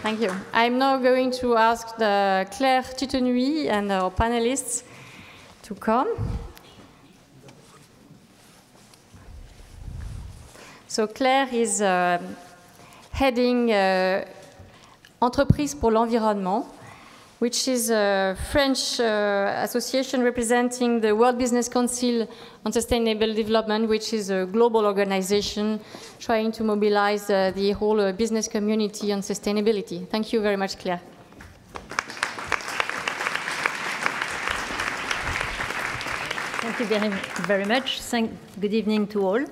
Thank you. I'm now going to ask the Claire Tutenuit and our panelists to come. So Claire is heading Entreprises pour l'environnement, which is a French association representing the World Business Council on Sustainable Development, which is a global organization trying to mobilize the whole business community on sustainability. Thank you very much, Claire. Thank you very much. Good evening to all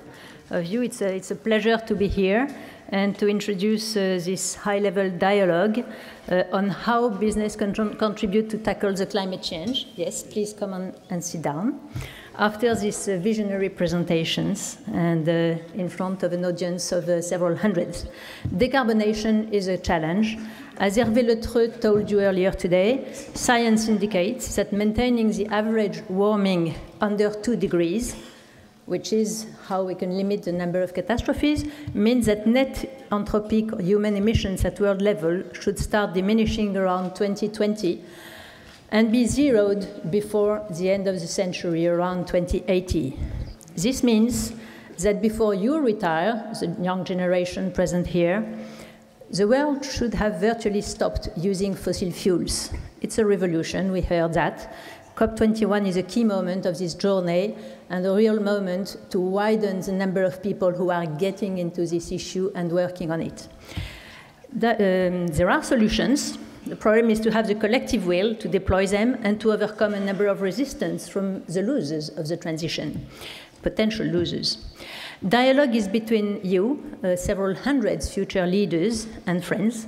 of you. It's a pleasure to be here and to introduce this high-level dialogue on how business can contribute to tackle the climate change. Yes, please come on and sit down. After these visionary presentations and in front of an audience of several hundreds, decarbonation is a challenge. As Hervé Letreux told you earlier today, science indicates that maintaining the average warming under 2 degrees, which is how we can limit the number of catastrophes, means that net anthropic human emissions at world level should start diminishing around 2020 and be zeroed before the end of the century, around 2080. This means that before you retire, the young generation present here, the world should have virtually stopped using fossil fuels. It's a revolution, we heard that. COP21 is a key moment of this journey and a real moment to widen the number of people who are getting into this issue and working on it. There are solutions. The problem is to have the collective will to deploy them and to overcome a number of resistance from the losers of the transition, potential losers. Dialogue is between you, several hundreds future leaders and friends,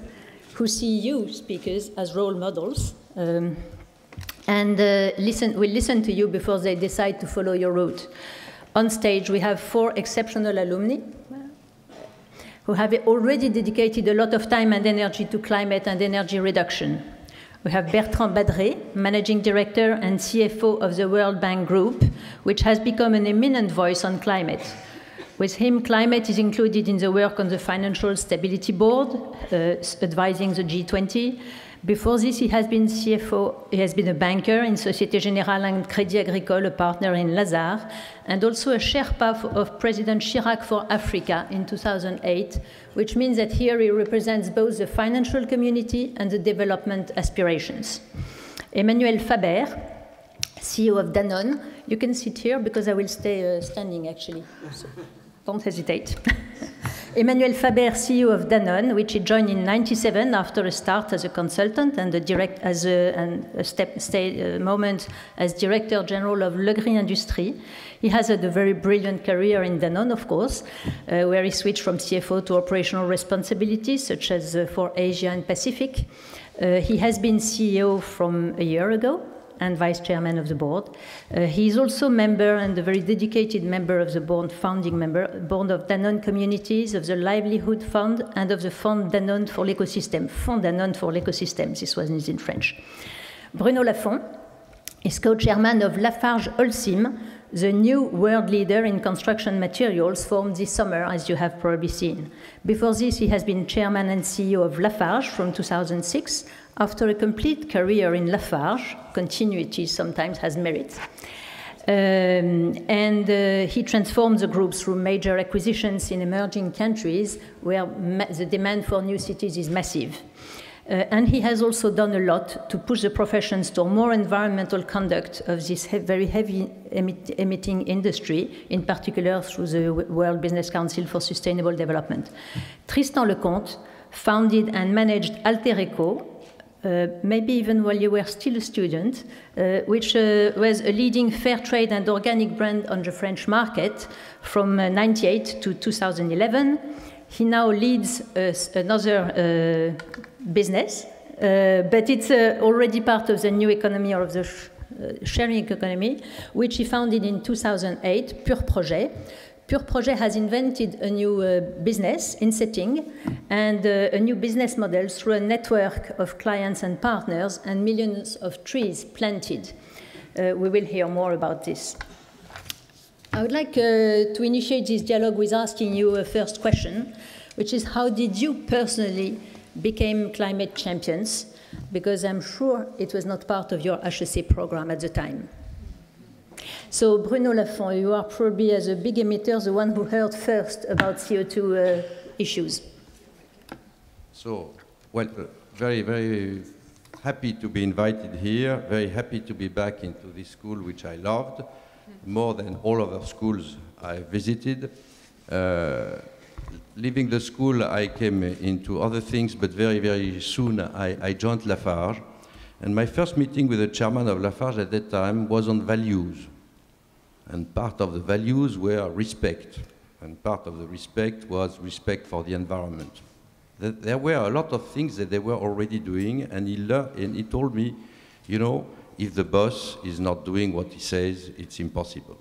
who see you, speakers, as role models, and will listen to you before they decide to follow your route. On stage, we have 4 exceptional alumni who have already dedicated a lot of time and energy to climate and energy reduction. We have Bertrand Badré, Managing Director and CFO of the World Bank Group, which has become an eminent voice on climate. With him, climate is included in the work on the Financial Stability Board, advising the G20. Before this, he has been CFO, he has been a banker in Société Générale and Crédit Agricole, a partner in Lazare, and also a Sherpa of President Chirac for Africa in 2008, which means that here he represents both the financial community and the development aspirations. Emmanuel Faber, CEO of Danone. You can sit here because I will stay standing, actually. So don't hesitate. Emmanuel Faber, CEO of Danone, which he joined in '97 after a start as a consultant and a moment as Director General of l'Agri-Industrie. He has had a very brilliant career in Danone, of course, where he switched from CFO to operational responsibilities, such as for Asia and Pacific. He has been CEO from a year ago and Vice Chairman of the board. He is also a member and a very dedicated member of the board, founding member, board of Danone Communities, of the Livelihood Fund, and of the Fond Danone for l'Écosystème. Fond Danone for l'Écosystème, this was in French. Bruno Lafont is co-chairman of Lafarge-Holcim, the new world leader in construction materials formed this summer, as you have probably seen. Before this, he has been chairman and CEO of Lafarge from 2006. After a complete career in Lafarge, continuity sometimes has merit. He transformed the group through major acquisitions in emerging countries where the demand for new cities is massive. And he has also done a lot to push the professions to more environmental conduct of this very heavy emitting industry, in particular through the World Business Council for Sustainable Development. Tristan Lecomte founded and managed Alter Eco, maybe even while you were still a student, which was a leading fair trade and organic brand on the French market from '98 to 2011. He now leads another business, but it's already part of the new economy or of the sharing economy, which he founded in 2008, Projet. Projet has invented a new business in setting and a new business model through a network of clients and partners and millions of trees planted. We will hear more about this. I would like to initiate this dialogue with asking you a first question, which is how did you personally became climate champions, because I'm sure it was not part of your HEC program at the time. So Bruno Lafont, you are probably, as a big emitter, the one who heard first about CO2 issues. So, well, very, very happy to be invited here, very happy to be back into this school, which I loved, more than all other schools I visited. Leaving the school, I came into other things, but very, very soon I joined Lafarge. And my first meeting with the chairman of Lafarge at that time was on values. And part of the values were respect. And part of the respect was respect for the environment. There were a lot of things that they were already doing, and he told me, you know, if the boss is not doing what he says, it's impossible.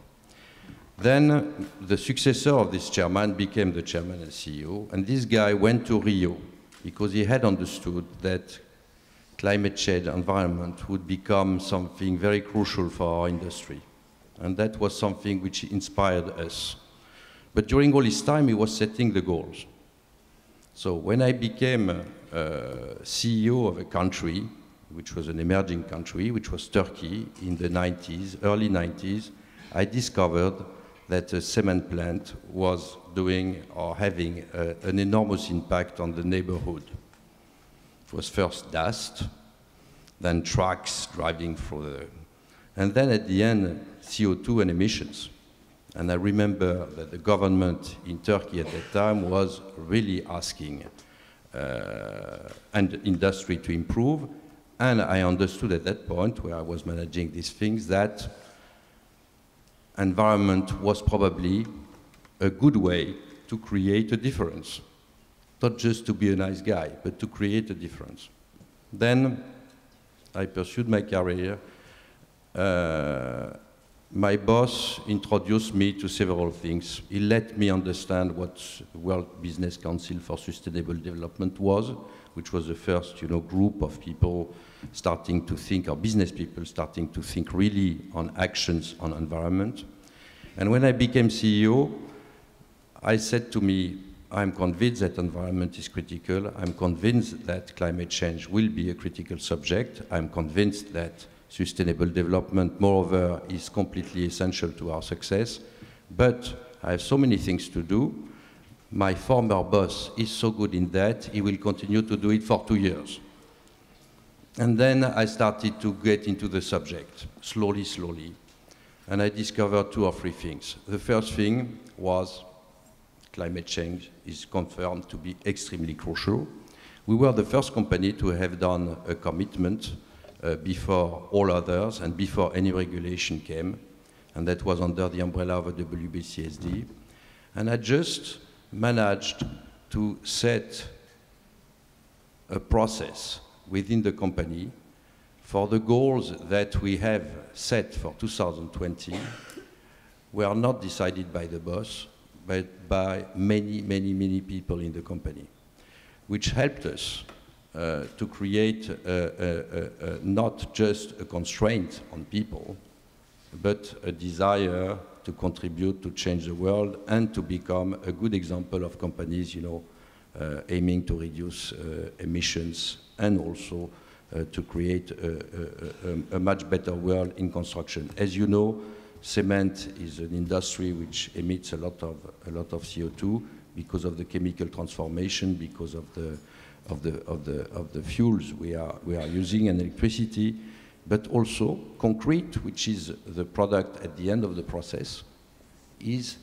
Then the successor of this chairman became the chairman and CEO, and this guy went to Rio because he had understood that climate change environment would become something very crucial for our industry. And that was something which inspired us. But during all this time, he was setting the goals. So when I became CEO of a country, which was an emerging country, which was Turkey in the 90s, early 90s, I discovered that a cement plant was doing or having an enormous impact on the neighborhood. It was first dust, then trucks driving through the... And then at the end, CO2 and emissions. And I remember that the government in Turkey at that time was really asking and industry to improve. And I understood at that point, where I was managing these things, that environment was probably a good way to create a difference. Not just to be a nice guy, but to create a difference. Then I pursued my career. My boss introduced me to several things. He let me understand what World Business Council for Sustainable Development was, which was the first, group of people starting to think, or business people starting to think really on actions on environment. And when I became CEO, I said to me, I'm convinced that environment is critical. I'm convinced that climate change will be a critical subject. I'm convinced that sustainable development, moreover, is completely essential to our success. But I have so many things to do. My former boss is so good in that, he will continue to do it for 2 years. And then I started to get into the subject, slowly, slowly. And I discovered 2 or 3 things. The first thing was climate change is confirmed to be extremely crucial. We were the first company to have done a commitment before all others and before any regulation came, and that was under the umbrella of a WBCSD. And I just managed to set a process within the company for the goals that we have set for 2020 were not decided by the boss, but by many, many, many people in the company, which helped us to create not just a constraint on people, but a desire to contribute to change the world and to become a good example of companies, aiming to reduce emissions and also to create a much better world in construction. As you know, cement is an industry which emits a lot of CO2 because of the chemical transformation, because of the fuels we are using and electricity, but also concrete, which is the product at the end of the process, is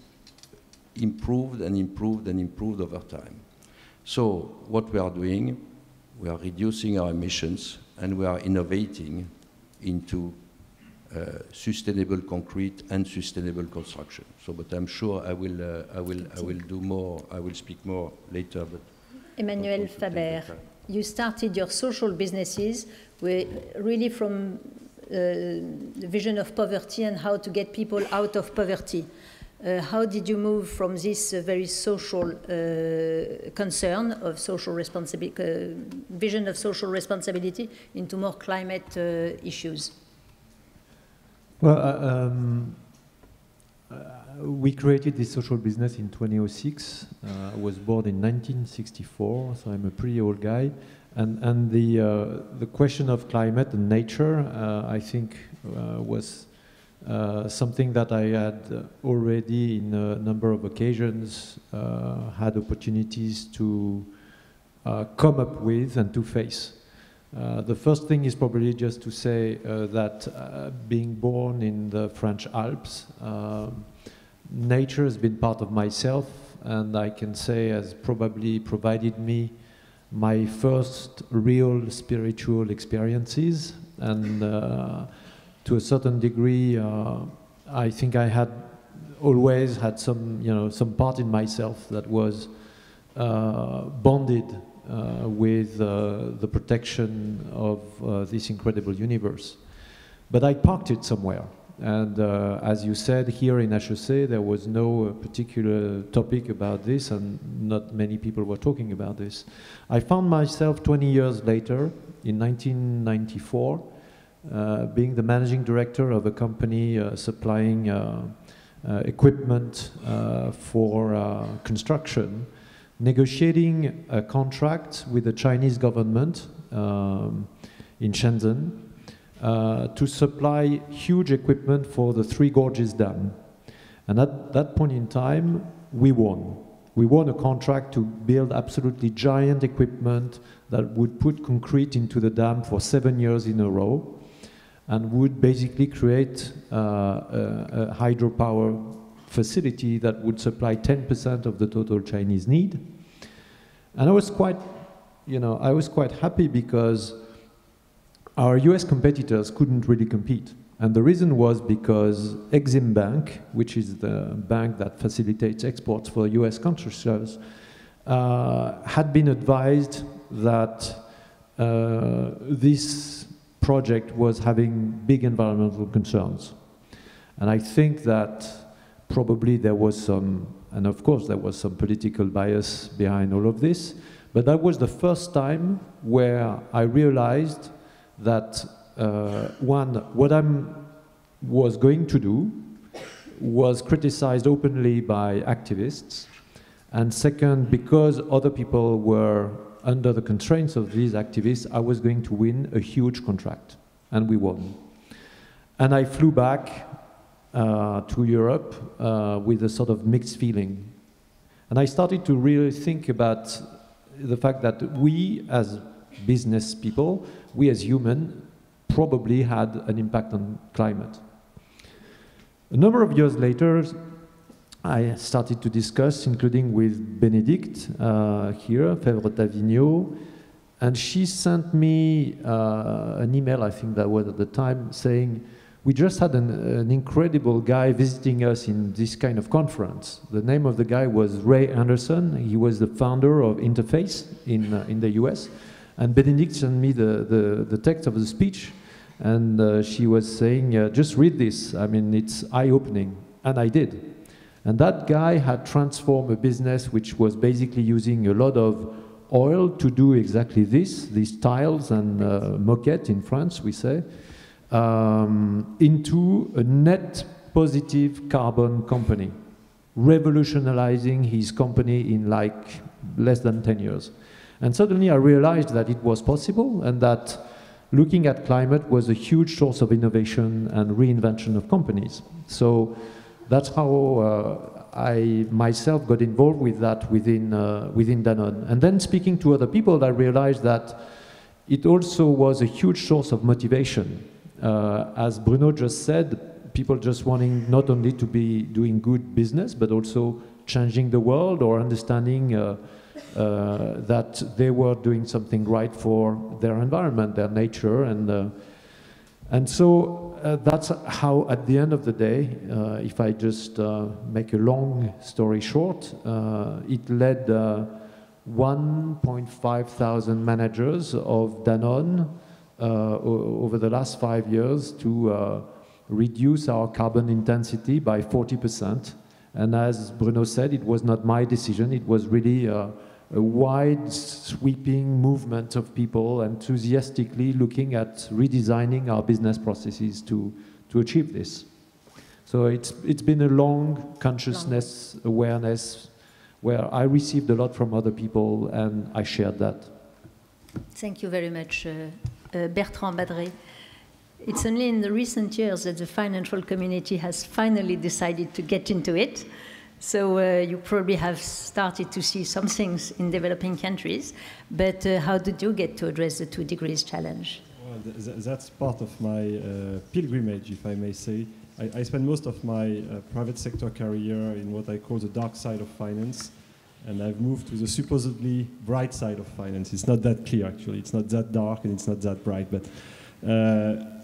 improved and improved and improved over time. So what we are doing, we are reducing our emissions and we are innovating into sustainable concrete and sustainable construction. So, but I'm sure I will do more. I will speak more later. But Emmanuel Faber, you started your social businesses really from the vision of poverty and how to get people out of poverty. How did you move from this very social concern of social responsibility, vision of social responsibility, into more climate issues? Well, we created this social business in 2006. I was born in 1964, so I'm a pretty old guy. And the question of climate and nature, I think, was something that I had already in a number of occasions had opportunities to come up with and to face. The first thing is probably just to say that being born in the French Alps, nature has been part of myself, and I can say has probably provided me my first real spiritual experiences. And to a certain degree, I think I had always had some part in myself that was bonded with the protection of this incredible universe. But I parked it somewhere. And as you said, here in HEC, there was no particular topic about this, and not many people were talking about this. I found myself 20 years later, in 1994, being the managing director of a company supplying equipment for construction, negotiating a contract with the Chinese government in Shenzhen to supply huge equipment for the Three Gorges Dam. And at that point in time, we won. We won a contract to build absolutely giant equipment that would put concrete into the dam for 7 years in a row and would basically create a hydropower facility that would supply 10% of the total Chinese need. And I was quite happy because our US competitors couldn't really compete. And the reason was because Exim Bank, which is the bank that facilitates exports for US constructors, had been advised that this project was having big environmental concerns. And I think that probably there was some, and of course there was some political bias behind all of this, but that was the first time where I realized that one, what I was going to do was criticized openly by activists, and second, because other people were under the constraints of these activists, I was going to win a huge contract, and we won. And I flew back to Europe with a sort of mixed feeling. And I started to really think about the fact that we as business people, we as humans, probably had an impact on climate. A number of years later, I started to discuss, including with Bénédicte here, Fèvre-Tavignot, and she sent me an email, I think that was at the time, saying, we just had an incredible guy visiting us in this kind of conference. The name of the guy was Ray Anderson. He was the founder of Interface in the US. And Bénédicte sent me the text of the speech, and she was saying, just read this. I mean, it's eye-opening. And I did. And that guy had transformed a business which was basically using a lot of oil to do exactly this, these tiles and moquette in France, we say, into a net positive carbon company, revolutionizing his company in like less than 10 years. And suddenly I realized that it was possible, and that looking at climate was a huge source of innovation and reinvention of companies. So that's how I myself got involved with that within Danone. And then speaking to other people, I realized that it also was a huge source of motivation. As Bruno just said, people just wanting not only to be doing good business, but also changing the world or understanding that they were doing something right for their environment, their nature, and so that's how, at the end of the day, if I just make a long story short, it led 1.5 thousand managers of Danone over the last 5 years to reduce our carbon intensity by 40%. And as Bruno said, it was not my decision, it was really a wide sweeping movement of people enthusiastically looking at redesigning our business processes to achieve this. So it's been a long consciousness, awareness, where I received a lot from other people and I shared that. Thank you very much, Bertrand, Badré. It's only in the recent years that the financial community has finally decided to get into it. So you probably have started to see some things in developing countries, but how did you get to address the 2 degrees challenge? Well, that's part of my pilgrimage, if I may say. I spent most of my private sector career in what I call the dark side of finance, and I've moved to the supposedly bright side of finance. It's not that clear, actually. It's not that dark and it's not that bright, but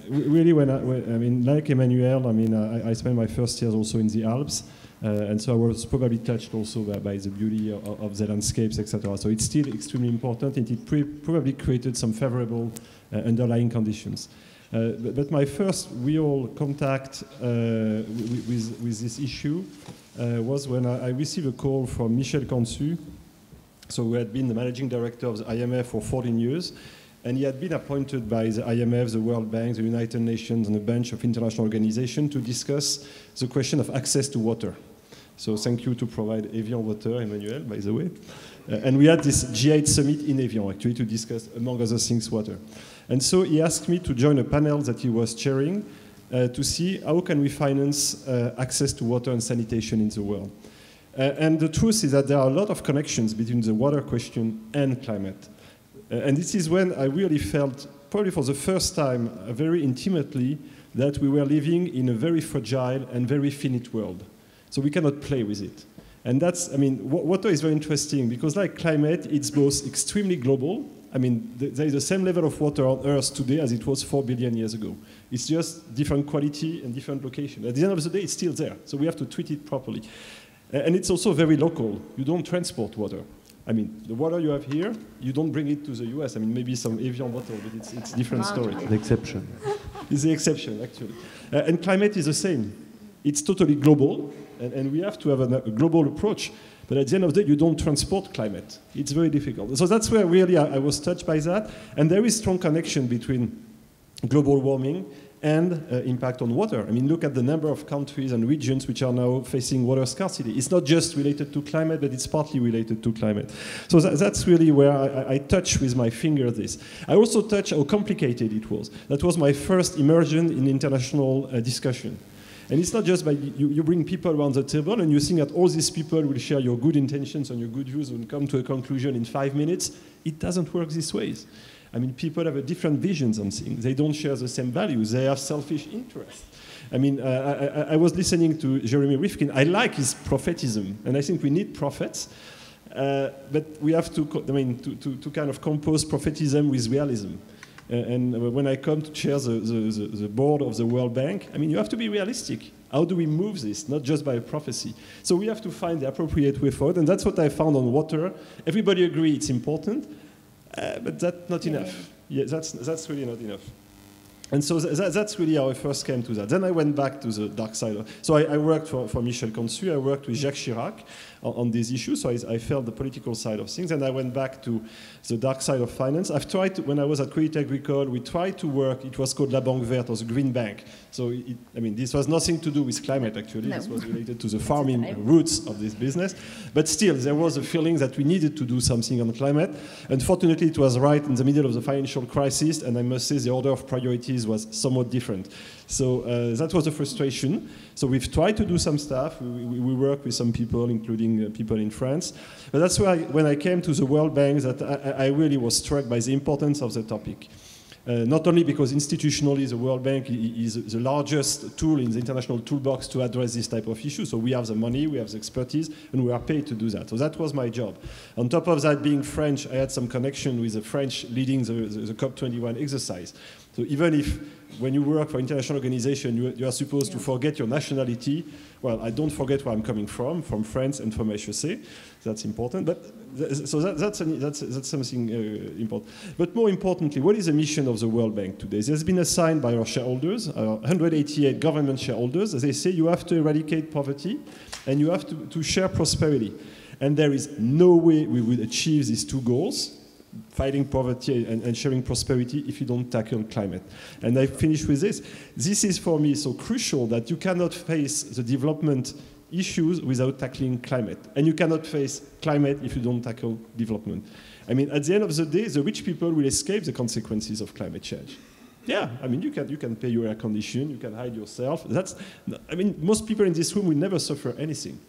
really, I mean, like Emmanuel, I mean, I spent my first years also in the Alps. And so I was probably touched also by the beauty of the landscapes, etc. So it's still extremely important, and it probably created some favorable underlying conditions. But my first real contact with this issue was when I received a call from Michel Cantu, so who had been the managing director of the IMF for 14 years. And he had been appointed by the IMF, the World Bank, the United Nations, and a bunch of international organizations to discuss the question of access to water. So thank you to provide Evian water, Emmanuel, by the way. And we had this G8 summit in Evian, actually, to discuss, among other things, water. And so he asked me to join a panel that he was chairing to see how can we finance access to water and sanitation in the world. And the truth is that there are a lot of connections between the water question and climate. And this is when I really felt, probably for the first time, very intimately, that we were living in a very fragile and very finite world. So we cannot play with it. And that's, I mean, water is very interesting because like climate, it's both extremely global. I mean, there is the same level of water on Earth today as it was 4 billion years ago. It's just different quality and different location. At the end of the day, it's still there. So we have to treat it properly. And it's also very local. You don't transport water. I mean, the water you have here, you don't bring it to the US. I mean, maybe some Evian bottle, but it's a different story. The exception. It's the exception, actually. And climate is the same. It's totally global, and we have to have a global approach. But at the end of the day, you don't transport climate. It's very difficult. So that's where really I was touched by that. And there is strong connection between global warming and impact on water. I mean, look at the number of countries and regions which are now facing water scarcity. It's not just related to climate, but it's partly related to climate. So that's really where I touch with my finger this. I also touch how complicated it was. That was my first immersion in international discussion. And it's not just by you bring people around the table and you think that all these people will share your good intentions and your good views and come to a conclusion in 5 minutes. It doesn't work this way. I mean, people have a different visions on things. They don't share the same values. They have selfish interests. I mean, I was listening to Jeremy Rifkin. I like his prophetism, and I think we need prophets. But we have to kind of compose prophetism with realism. And when I come to chair the board of the World Bank, I mean, you have to be realistic. How do we move this? Not just by a prophecy. So we have to find the appropriate way forward, and that's what I found on water. Everybody agrees it's important, but that's not enough. Yeah, that's really not enough. And so that's really how I first came to that. Then I went back to the dark side. So I worked for Michel Cantu. I worked with Jacques Chirac on these issues. So I felt the political side of things. And I went back to the dark side of finance. I've tried to, when I was at Crédit Agricole, we tried to work. It was called La Banque Verte, or the Green Bank. So, I mean, this was nothing to do with climate, actually. No. This was related to the farming roots of this business. But still, there was a feeling that we needed to do something on climate. Unfortunately, it was right in the middle of the financial crisis. And I must say the order of priorities was somewhat different. So that was a frustration. So we've tried to do some stuff. We work with some people, including people in France. But that's why when I came to the World Bank, that I really was struck by the importance of the topic. Not only because institutionally the World Bank is the largest tool in the international toolbox to address this type of issue. So we have the money, we have the expertise, and we are paid to do that. So that was my job. On top of that, being French, I had some connection with the French leading the COP21 exercise. So even if when you work for international organization, you are supposed to forget your nationality, well, I don't forget where I'm coming from France and from HEC. That's important. But so that's something important. But more importantly, what is the mission of the World Bank today? There's been assigned by our shareholders, our 188 government shareholders. As they say, you have to eradicate poverty and you have to share prosperity. And there is no way we would achieve these two goals fighting poverty and sharing prosperity if you don't tackle climate. And I finish with this. This is for me so crucial that you cannot face the development issues without tackling climate. And you cannot face climate if you don't tackle development. I mean, at the end of the day, the rich people will escape the consequences of climate change. Yeah, I mean, you can pay your air condition, you can hide yourself. I mean, most people in this room will never suffer anything.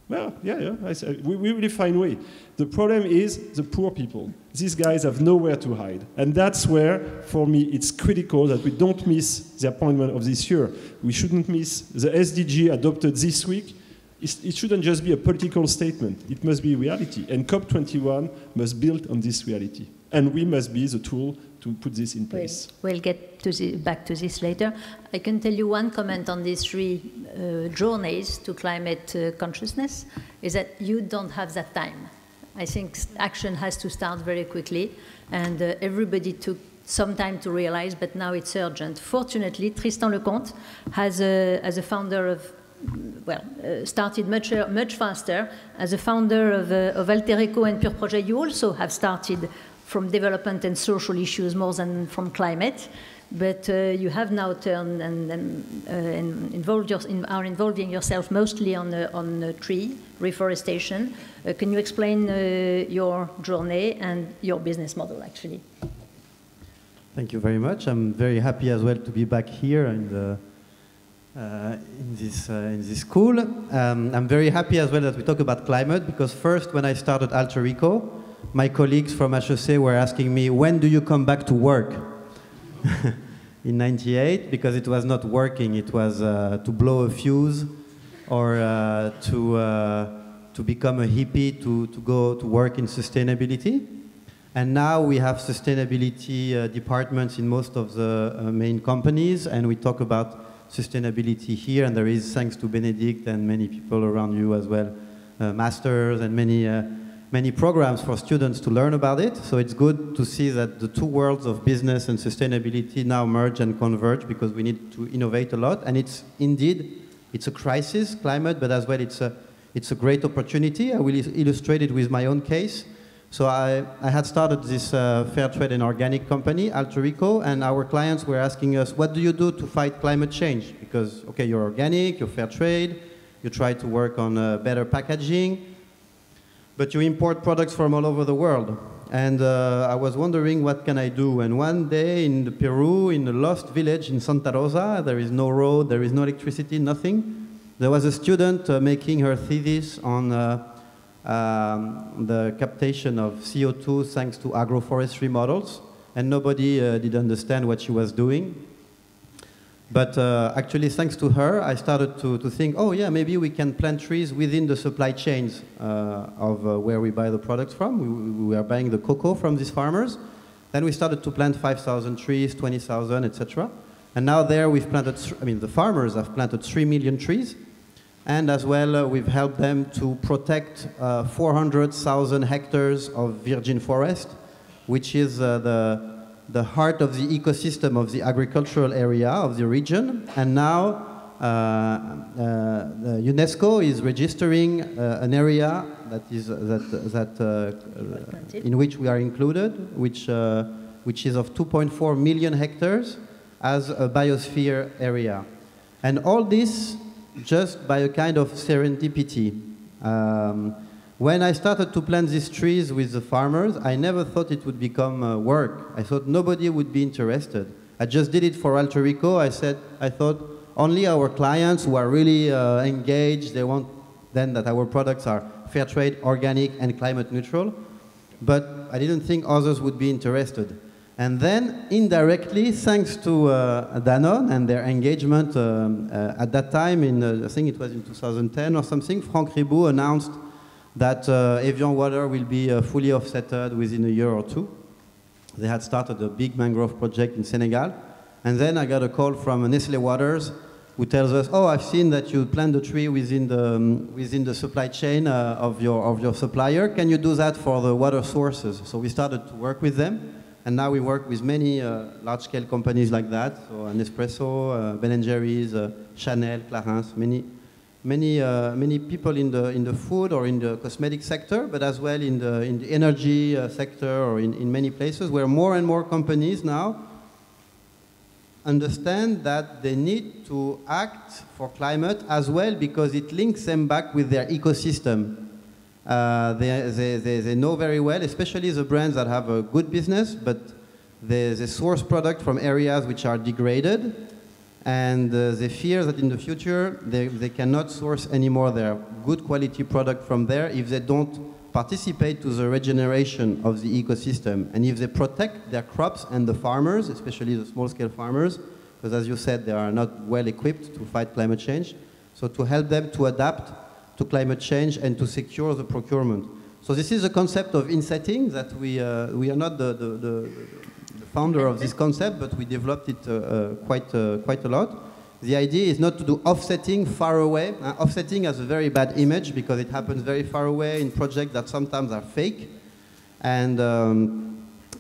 Well, yeah, we will find a way. The problem is the poor people. These guys have nowhere to hide. And that's where, for me, it's critical that we don't miss the appointment of this year. We shouldn't miss the SDG adopted this week. It shouldn't just be a political statement. It must be reality. And COP21 must build on this reality. And we must be the tool to put this in place. We'll get to back to this later. I can tell you one comment on these three journeys to climate consciousness, is that you don't have that time. I think action has to start very quickly, and everybody took some time to realize, but now it's urgent. Fortunately, Tristan Lecomte has, as a founder of, started much faster. As a founder of Alter-Eco and Pure Projet, you also have started from development and social issues more than from climate, but you have now turned and are involving yourself mostly on tree reforestation. Can you explain your journey and your business model, actually? Thank you very much. I'm very happy as well to be back here in this school. I'm very happy as well that we talk about climate, because first, when I started Alter-Eco, my colleagues from HEC were asking me, when do you come back to work? In '98, because it was not working. It was to blow a fuse or to become a hippie, to go to work in sustainability. And now we have sustainability departments in most of the main companies, and we talk about sustainability here, and there is, thanks to Benedict and many people around you as well, masters and many programs for students to learn about it. So it's good to see that the two worlds of business and sustainability now merge and converge, because we need to innovate a lot. And it's indeed, it's a crisis, climate, but as well it's a great opportunity. I will illustrate it with my own case. So I had started this fair trade and organic company, Alter-Eco, and our clients were asking us, what do you do to fight climate change? Because, okay, you're organic, you're fair trade, you try to work on better packaging, but you import products from all over the world. And I was wondering, what can I do? And one day in Peru, in a lost village in Santa Rosa, there is no road, there is no electricity, nothing. There was a student making her thesis on the captation of CO2 thanks to agroforestry models, and nobody did understand what she was doing. But actually, thanks to her, I started to think, oh yeah, maybe we can plant trees within the supply chains of where we buy the products from. We were buying the cocoa from these farmers. Then we started to plant 5,000 trees, 20,000, etc. And now there we've planted, the farmers have planted 3 million trees. And as well, we've helped them to protect 400,000 hectares of virgin forest, which is the heart of the ecosystem of the agricultural area of the region. And now UNESCO is registering an area in which we are included, which is of 2.4 million hectares as a biosphere area. And all this just by a kind of serendipity. When I started to plant these trees with the farmers, I never thought it would become work. I thought nobody would be interested. I just did it for Alter-Eco. I thought only our clients who are really engaged, they want then that our products are fair trade, organic, and climate neutral. But I didn't think others would be interested. And then, indirectly, thanks to Danone and their engagement at that time, I think it was in 2010 or something, Franck Ribot announced that Evian water will be fully offsetted within a year or two. They had started a big mangrove project in Senegal. And then I got a call from Nestlé Waters, who tells us, oh, I've seen that you plant a tree within the supply chain of your supplier. Can you do that for the water sources? So we started to work with them. And now we work with many large-scale companies like that, so Nespresso, Ben & Jerry's, Chanel, Clarins, many people in the food or in the cosmetic sector, but as well in the energy sector or in many places where more and more companies now understand that they need to act for climate as well because it links them back with their ecosystem. They know very well, especially the brands that have a good business, but they source product from areas which are degraded, and they fear that in the future they cannot source anymore their good quality product from there if they don't participate to the regeneration of the ecosystem, and if they protect their crops and the farmers, especially the small-scale farmers, because as you said, they are not well equipped to fight climate change, so to help them to adapt to climate change and to secure the procurement. So this is a concept of insetting that we are not the founder of this concept, but we developed it quite a lot. The idea is not to do offsetting far away. Offsetting has a very bad image because it happens very far away in projects that sometimes are fake. And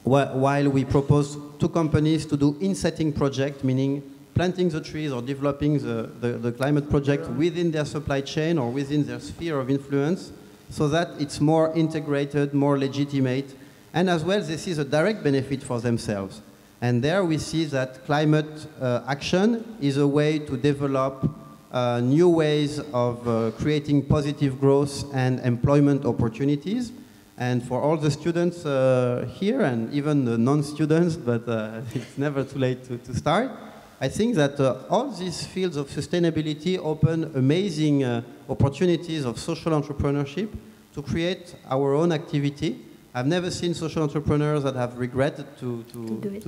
while we propose to companies to do insetting project, meaning planting the trees or developing the climate project within their supply chain or within their sphere of influence, so that it's more integrated, more legitimate, and as well this is a direct benefit for themselves. And there we see that climate action is a way to develop new ways of creating positive growth and employment opportunities. And for all the students here, and even the non-students, but it's never too late to start, I think that all these fields of sustainability open amazing opportunities of social entrepreneurship to create our own activity. I've never seen social entrepreneurs that have regretted to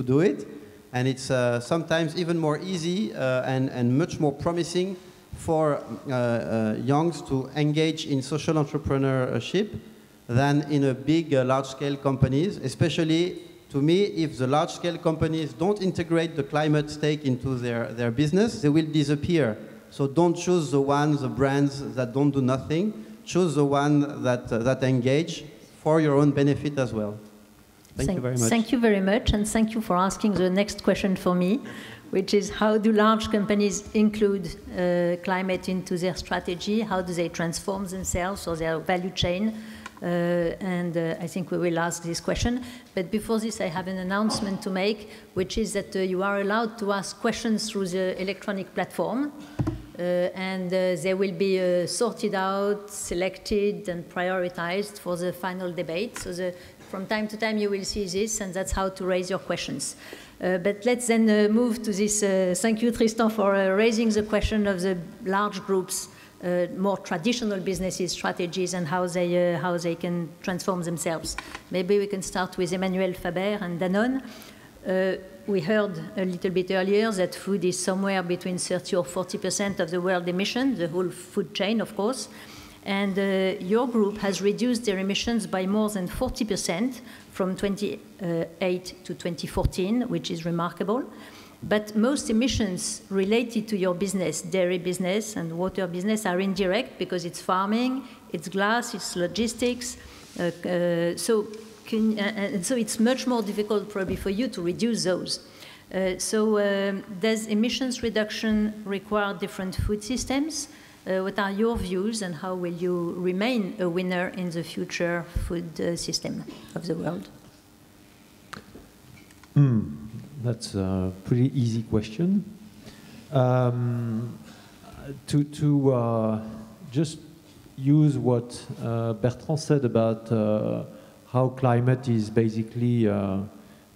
do it. And it's sometimes even more easy and much more promising for youngs to engage in social entrepreneurship than in a big, large-scale companies, especially, to me, if the large-scale companies don't integrate the climate stake into their business, they will disappear. So don't choose the brands that don't do nothing. Choose the one that engage for your own benefit as well. Thank you very much. Thank you very much, and thank you for asking the next question for me, which is how do large companies include climate into their strategy? How do they transform themselves or their value chain? I think we will ask this question. But before this, I have an announcement to make, which is that you are allowed to ask questions through the electronic platform. They will be sorted out, selected, and prioritized for the final debate. So from time to time you will see this, and that's how to raise your questions. But let's then move to this. Thank you, Tristan, for raising the question of the large groups, more traditional businesses, strategies, and how they can transform themselves. Maybe we can start with Emmanuel Faber and Danone. We heard a little bit earlier that food is somewhere between 30 or 40% of the world emissions, the whole food chain, of course. And your group has reduced their emissions by more than 40% from 2008 to 2014, which is remarkable. But most emissions related to your business, dairy business and water business, are indirect because it's farming, it's glass, it's logistics. So it's much more difficult probably for you to reduce those. Does emissions reduction require different food systems? What are your views, and how will you remain a winner in the future food system of the world? That's a pretty easy question. To just use what Bertrand said about how climate is basically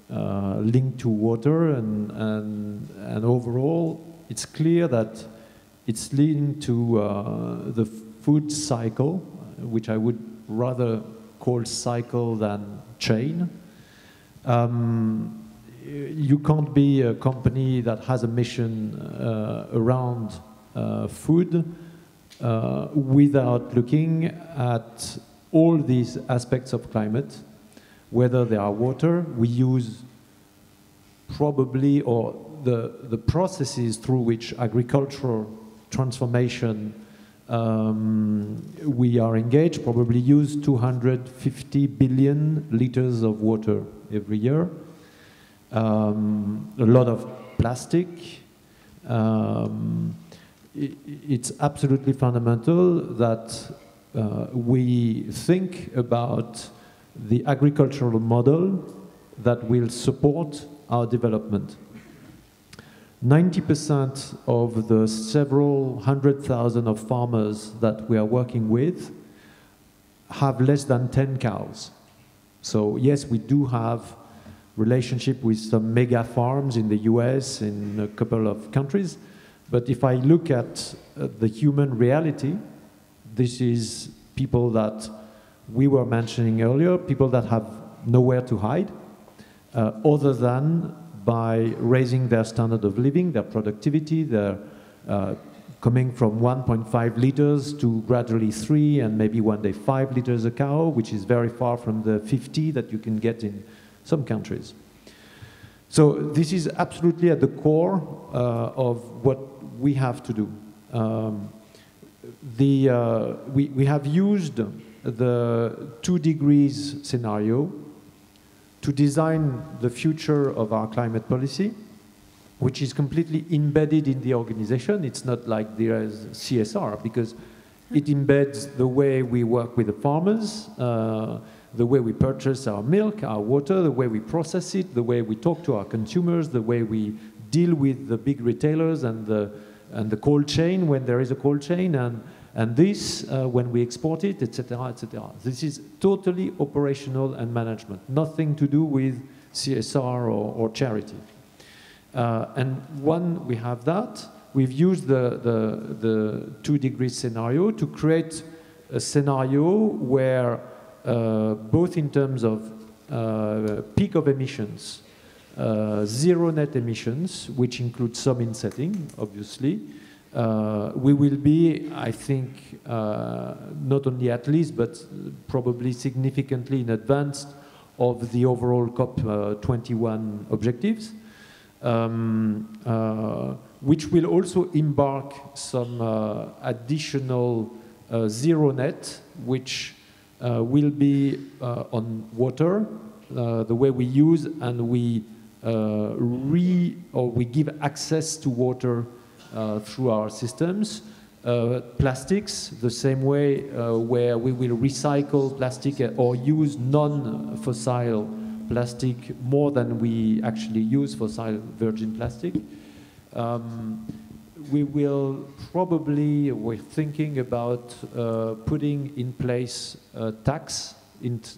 linked to water, and overall, it's clear that it's linked to the food cycle, which I would rather call cycle than chain. You can't be a company that has a mission around food without looking at all these aspects of climate, whether they are water, we use probably, or the processes through which agricultural transformation we are engaged probably use 250 billion liters of water every year. A lot of plastic. it's absolutely fundamental that we think about the agricultural model that will support our development. 90% of the several 100,000 of farmers that we are working with have less than 10 cows. So yes, we do have relationship with some mega farms in the US, in a couple of countries, but if I look at the human reality, this is people that we were mentioning earlier, people that have nowhere to hide, other than by raising their standard of living, their productivity, their coming from 1.5 liters to gradually 3 and maybe one day 5 liters a cow, which is very far from the 50 that you can get in some countries. So this is absolutely at the core of what we have to do. We have used the 2 degrees scenario to design the future of our climate policy, which is completely embedded in the organization. It's not like there is CSR, because it embeds the way we work with the farmers, the way we purchase our milk, our water, the way we process it, the way we talk to our consumers, the way we deal with the big retailers and the cold chain when there is a cold chain, and this when we export it, etc., etc. This is totally operational and management, nothing to do with CSR or charity. And when we have that, we've used the 2 degrees scenario to create a scenario where both in terms of peak of emissions, zero net emissions, which includes some insetting, obviously, we will be, I think, not only at least, but probably significantly in advance of the overall COP21 objectives, which will also embark some additional zero net, which will be on water, the way we use and we we give access to water through our systems. Plastics, the same way where we will recycle plastic or use non-fossil plastic more than we actually use fossil virgin plastic. We will probably, we're thinking about putting in place a tax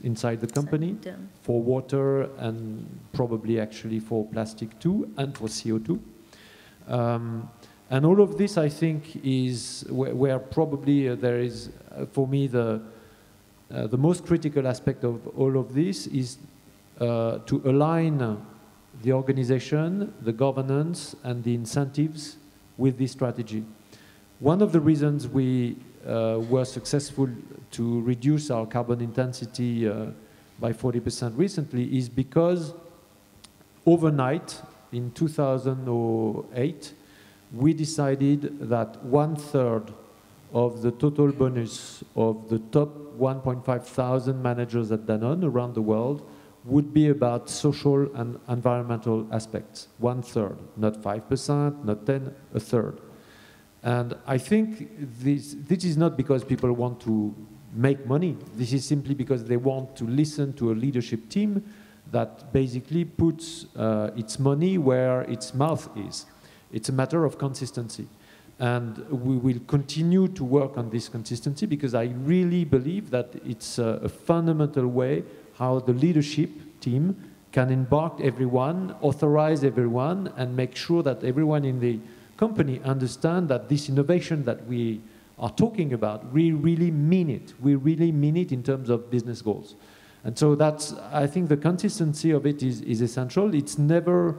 inside the company for water and probably actually for plastic too, and for CO2. And all of this, I think, is where probably there is, for me, the most critical aspect of all of this is to align the organization, the governance, and the incentives with this strategy. One of the reasons we were successful to reduce our carbon intensity by 40% recently is because overnight, in 2008, we decided that 1/3 of the total bonus of the top 1,500 managers at Danone around the world would be about social and environmental aspects. 1/3, not 5%, not 10%, 1/3. And I think this is not because people want to make money. This is simply because they want to listen to a leadership team that basically puts its money where its mouth is. It's a matter of consistency. And we will continue to work on this consistency because I really believe that it's a fundamental way how the leadership team can embark everyone, authorize everyone, and make sure that everyone in the company understand that this innovation that we are talking about, we really mean it. We really mean it in terms of business goals. And so that's, I think the consistency of it is essential. It's never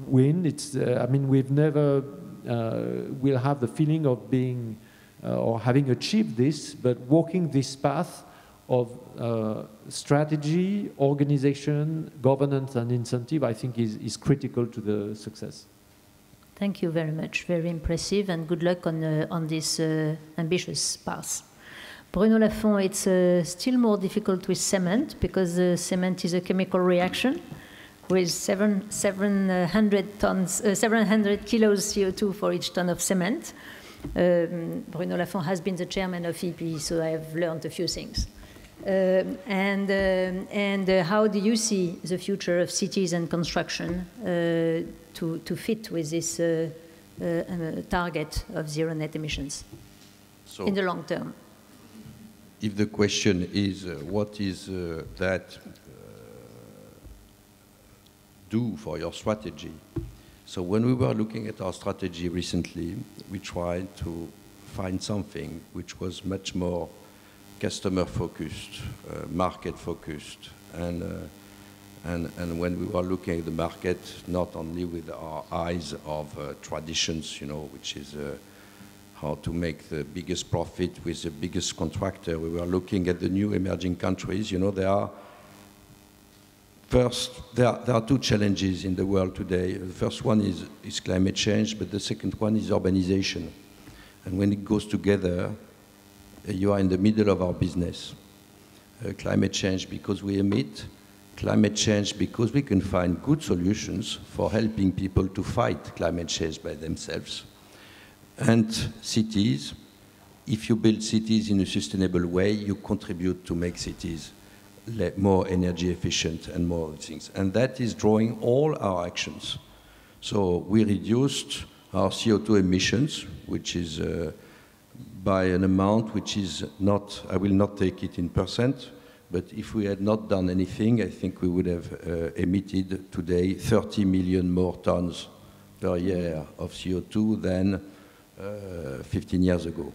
win. It's, I mean, we've never, we'll have the feeling of being, or having achieved this, but walking this path of strategy, organization, governance, and incentive, I think is critical to the success. Thank you very much. Very impressive, and good luck on this ambitious path. Bruno Lafont, it's still more difficult with cement because cement is a chemical reaction with 700 kilos CO2 for each ton of cement. Bruno Lafont has been the chairman of EP, so I have learned a few things. How do you see the future of cities and construction to fit with this target of zero net emissions in the long term? If the question is what is that do for your strategy? So when we were looking at our strategy recently, we tried to find something which was much more customer-focused, market-focused, and when we were looking at the market, not only with our eyes of traditions, you know, which is how to make the biggest profit with the biggest contractor, we were looking at the new emerging countries. You know, there are two challenges in the world today. The first one is climate change, but the second one is urbanization. And when it goes together, you are in the middle of our business. Climate change because we emit, climate change because we can find good solutions for helping people to fight climate change by themselves. And cities, if you build cities in a sustainable way, you contribute to make cities more energy efficient and more things. And that is drawing all our actions. So we reduced our CO2 emissions, which is by an amount which is not, I will not take it in percent, but if we had not done anything, I think we would have emitted today 30 million more tons per year of CO2 than 15 years ago.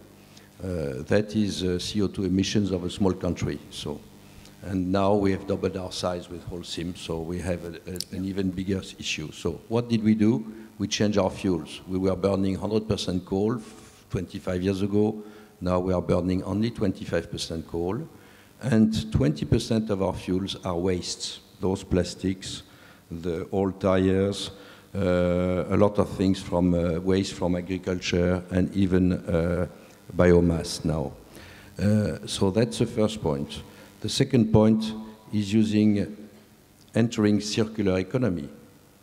That is CO2 emissions of a small country. So, and now we have doubled our size with Holcim, so we have an even bigger issue. So what did we do? We changed our fuels. We were burning 100% coal 25 years ago. Now we are burning only 25% coal. And 20% of our fuels are wastes. Those plastics, the old tires, a lot of things from waste from agriculture and even biomass now. So that's the first point. The second point is entering circular economy.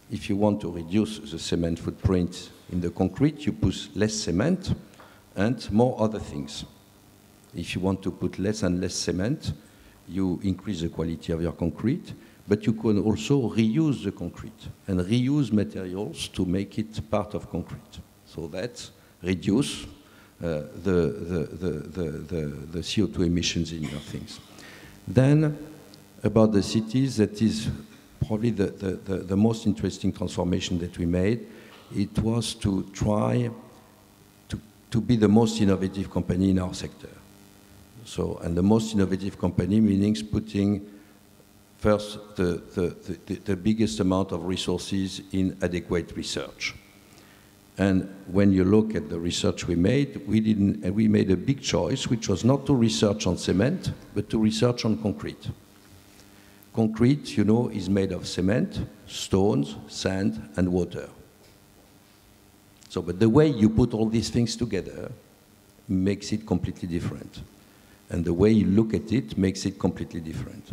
If you want to reduce the cement footprint in the concrete, you put less cement and more other things. If you want to put less and less cement, you increase the quality of your concrete, but you can also reuse the concrete and reuse materials to make it part of concrete. So that reduce the CO2 emissions in your things. Then, about the cities, that is probably the most interesting transformation that we made. It was to try to be the most innovative company in our sector. So, and the most innovative company meaning putting first the biggest amount of resources in adequate research. And when you look at the research we made, we made a big choice, which was not to research on cement, but to research on concrete. Concrete, you know, is made of cement, stones, sand, and water. So, but the way you put all these things together makes it completely different. And the way you look at it makes it completely different.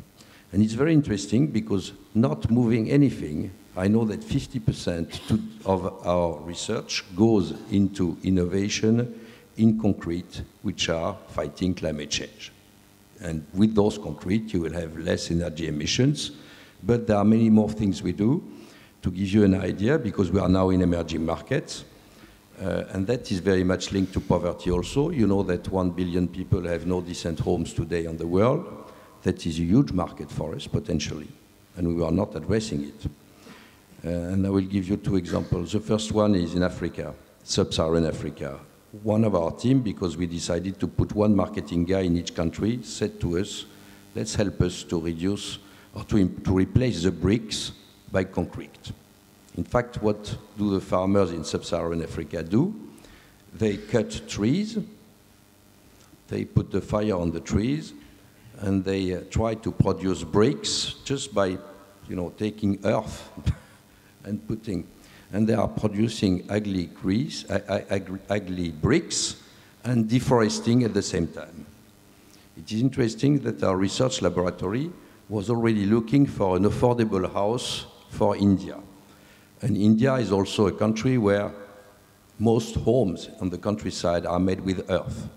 And it's very interesting because not moving anything, I know that 50% of our research goes into innovation in concrete, which are fighting climate change. And with those concrete, you will have less energy emissions, but there are many more things we do. To give you an idea, because we are now in emerging markets, and that is very much linked to poverty also. You know that 1 billion people have no decent homes today in the world. That is a huge market for us, potentially, and we are not addressing it. And I will give you two examples. The first one is in Africa, sub-Saharan Africa. One of our team, because we decided to put one marketing guy in each country, said to us, let's help us to reduce or to replace the bricks by concrete. In fact, what do the farmers in sub-Saharan Africa do? They cut trees, they put the fire on the trees, and they try to produce bricks just by, you know, taking earth and putting, and they are producing ugly bricks and deforesting at the same time. It is interesting that our research laboratory was already looking for an affordable house for India. And India is also a country where most homes on the countryside are made with earth.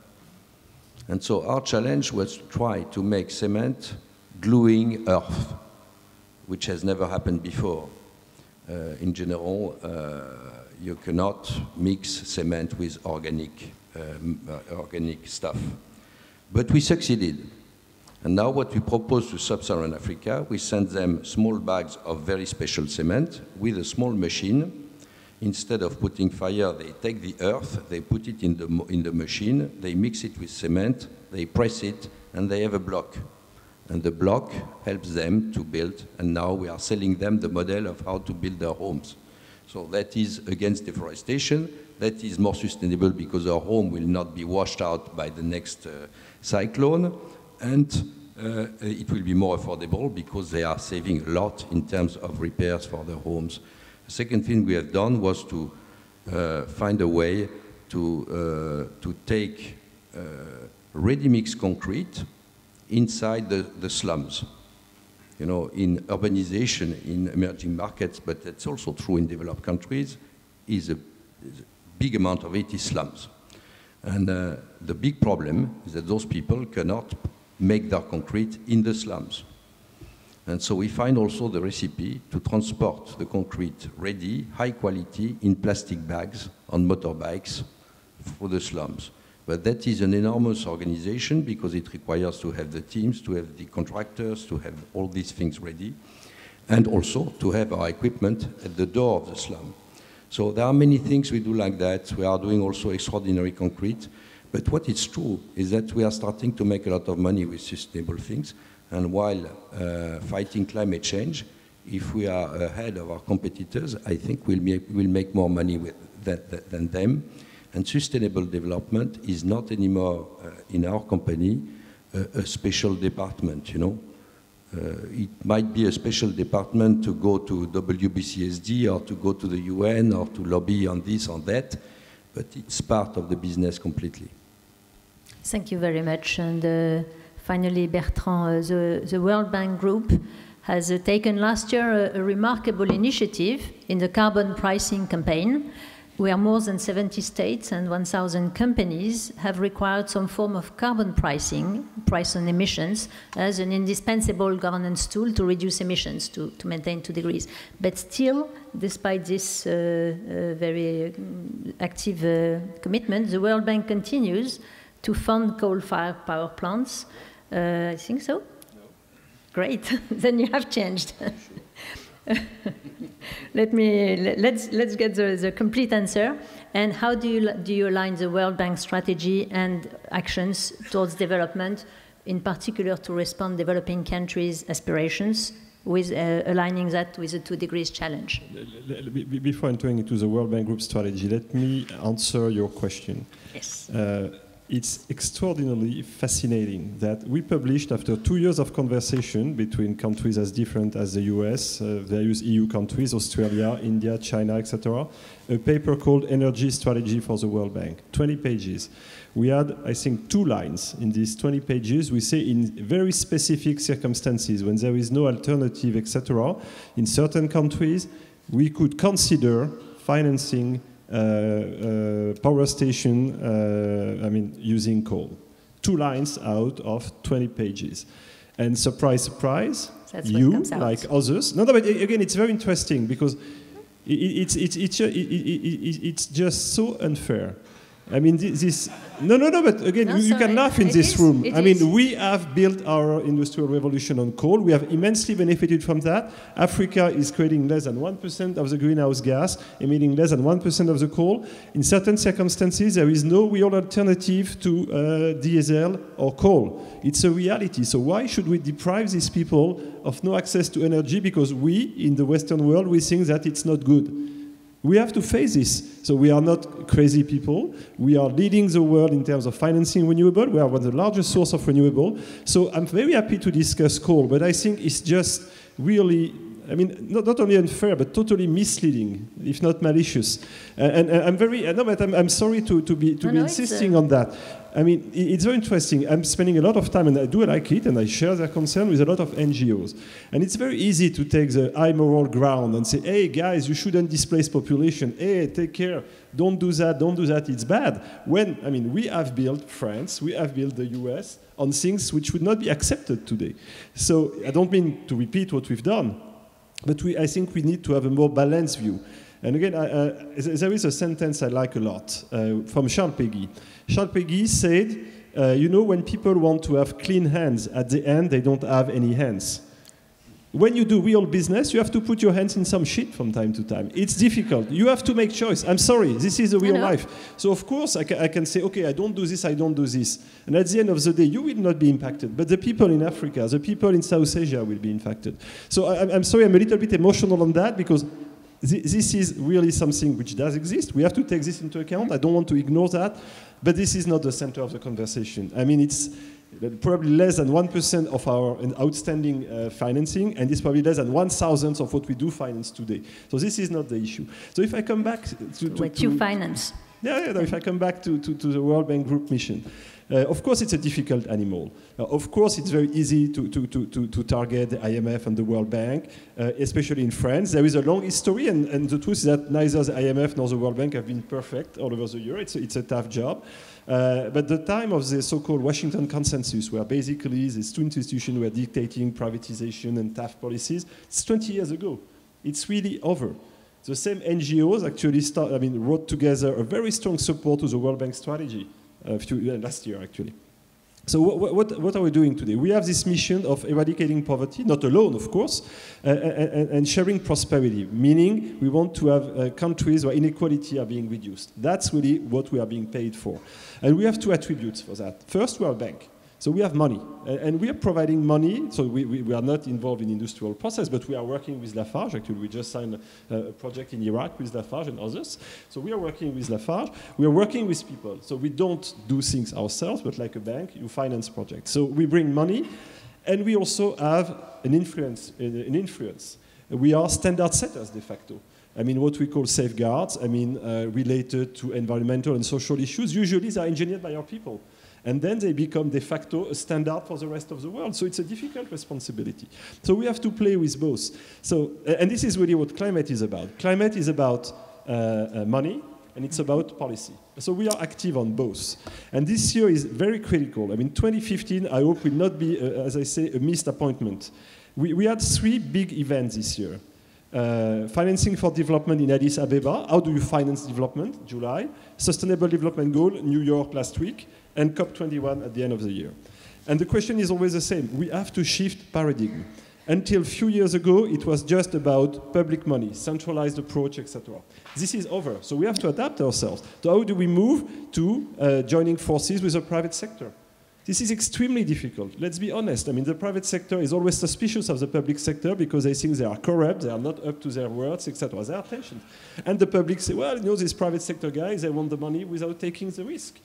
And so our challenge was to try to make cement gluing earth, which has never happened before. In general, you cannot mix cement with organic stuff. But we succeeded. And now what we propose to Sub-Saharan Africa, we send them small bags of very special cement with a small machine. Instead of putting fire, they take the earth, they put it in the machine, they mix it with cement, they press it, and they have a block. And the block helps them to build, and now we are selling them the model of how to build their homes. So that is against deforestation, that is more sustainable because our home will not be washed out by the next cyclone, and it will be more affordable because they are saving a lot in terms of repairs for their homes. The second thing we have done was to find a way to take ready-mix concrete inside the slums. You know, in urbanization, in emerging markets, but that's also true in developed countries, is a big amount of it is slums. And the big problem is that those people cannot make their concrete in the slums. And so we find also the recipe to transport the concrete ready, high quality, in plastic bags on motorbikes through the slums. But that is an enormous organization because it requires to have the teams, to have the contractors, to have all these things ready, and also to have our equipment at the door of the slum. So there are many things we do like that. We are doing also extraordinary concrete. But what is true is that we are starting to make a lot of money with sustainable things. And while fighting climate change, if we are ahead of our competitors, I think we'll make more money with than them. And sustainable development is not anymore in our company a special department, you know. It might be a special department to go to WBCSD or to go to the UN or to lobby on this or that, but it's part of the business completely. Thank you very much. And finally, Bertrand, the World Bank Group has taken last year a remarkable initiative in the carbon pricing campaign, where more than 70 states and 1,000 companies have required some form of carbon pricing, price on emissions, as an indispensable governance tool to reduce emissions, to maintain 2 degrees. But still, despite this very active commitment, the World Bank continues to fund coal-fired power plants. I think so? No. Great, then you have changed. Let's get the complete answer. And how do you align the World Bank strategy and actions towards development, in particular to respond developing countries' aspirations, with aligning that with the 2 degrees challenge? Before entering into the World Bank Group strategy, let me answer your question. Yes. It's extraordinarily fascinating that we published, after 2 years of conversation between countries as different as the US, various EU countries, Australia, India, China, etc., a paper called Energy Strategy for the World Bank, 20 pages. We had, I think, 2 lines in these 20 pages. We say in very specific circumstances, when there is no alternative, etc., in certain countries, we could consider financing power station, using coal. 2 lines out of 20 pages. And surprise, surprise, that's you, like others. No, but again, it's very interesting because it's just so unfair. I mean, but again, you can laugh in this room. I mean, we have built our industrial revolution on coal. We have immensely benefited from that. Africa is creating less than 1% of the greenhouse gas, emitting less than 1% of the coal. In certain circumstances, there is no real alternative to diesel or coal. It's a reality. So why should we deprive these people of no access to energy? Because we, in the Western world, we think that it's not good. We have to face this. So we are not crazy people. We are leading the world in terms of financing renewable. We are one of the largest source of renewable. So I'm very happy to discuss coal, but I think it's just really I mean, not only unfair, but totally misleading, if not malicious. And I'm sorry to be insisting on that. I mean, it's very interesting. I'm spending a lot of time, and I do like it, and I share their concern with a lot of NGOs. And it's very easy to take the high moral ground and say, hey, guys, you shouldn't displace population. Hey, take care. Don't do that, it's bad. When, I mean, we have built France, we have built the US on things which would not be accepted today. So I don't mean to repeat what we've done, but I think we need to have a more balanced view. And again, there is a sentence I like a lot from Charles Péguy. Charles Péguy said, you know, when people want to have clean hands, at the end, they don't have any hands. When you do real business, you have to put your hands in some shit from time to time. It's difficult. You have to make choice. I'm sorry, this is the real life. So of course, I can say, okay, I don't do this, I don't do this. And at the end of the day, you will not be impacted. But the people in Africa, the people in South Asia will be impacted. So I'm sorry, I'm a little bit emotional on that because this is really something which does exist. We have to take this into account. I don't want to ignore that. But this is not the center of the conversation. I mean, it's probably less than 1% of our outstanding financing, and it's probably less than 1,000th of what we do finance today. So this is not the issue. So if I come back to what you finance. If I come back to the World Bank Group mission, of course it's a difficult animal. Of course it's very easy to target the IMF and the World Bank, especially in France. There is a long history, and the truth is that neither the IMF nor the World Bank have been perfect all over the year. It's a tough job. But the time of the so-called Washington Consensus, where basically these two institutions were dictating privatization and tough policies, it's 20 years ago. It's really over. The same NGOs actually wrote together a very strong support to the World Bank strategy last year, actually. So what are we doing today? We have this mission of eradicating poverty, not alone, of course, and sharing prosperity, meaning we want to have countries where inequality are being reduced. That's really what we are being paid for. And we have two attributes for that. First, World Bank. So we have money, and we are providing money. So we are not involved in industrial process, but we are working with Lafarge. Actually, we just signed a project in Iraq with Lafarge and others. So we are working with Lafarge. We are working with people. So we don't do things ourselves, but like a bank, you finance projects. So we bring money, and we also have an influence. We are standard setters de facto. I mean, what we call safeguards, related to environmental and social issues, usually they are engineered by our people. And then they become de facto a standard for the rest of the world. So it's a difficult responsibility. So we have to play with both. So, and this is really what climate is about. Climate is about money, and it's about policy. So we are active on both. And this year is very critical. I mean, 2015, I hope will not be, as I say, a missed appointment. We had 3 big events this year. Financing for development in Addis Abeba. How do you finance development? July. Sustainable Development Goal, New York last week. And COP21 at the end of the year. And the question is always the same. We have to shift paradigm. Until a few years ago, it was just about public money, centralized approach, etc. This is over. So we have to adapt ourselves. So how do we move to joining forces with the private sector? This is extremely difficult. Let's be honest. I mean, the private sector is always suspicious of the public sector because they think they are corrupt, they are not up to their words, etc. There are tensions. And the public say, well, you know, these private sector guys, they want the money without taking the risk.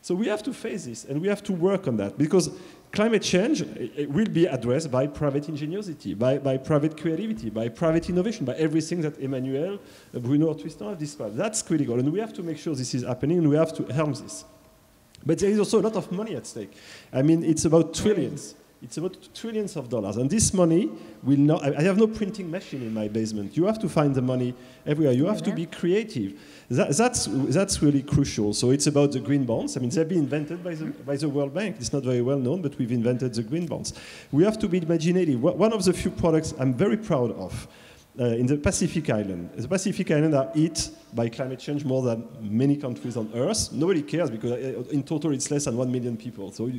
So we have to face this, and we have to work on that, because climate change will be addressed by private ingenuity, by private creativity, by private innovation, by everything that Emmanuel, Bruno, or Tristan have described. That's critical, and we have to make sure this is happening, and we have to helm this. But there is also a lot of money at stake. I mean, it's about trillions. It's about trillions of dollars. And this money will not... I have no printing machine in my basement. You have to find the money everywhere. You have to be creative. That's really crucial. So it's about the green bonds. I mean, they've been invented by the World Bank. It's not very well known, but we've invented the green bonds. We have to be imaginative. One of the few products I'm very proud of in the Pacific Island. The Pacific Islands are hit by climate change more than many countries on Earth. Nobody cares because in total it's less than 1 million people. So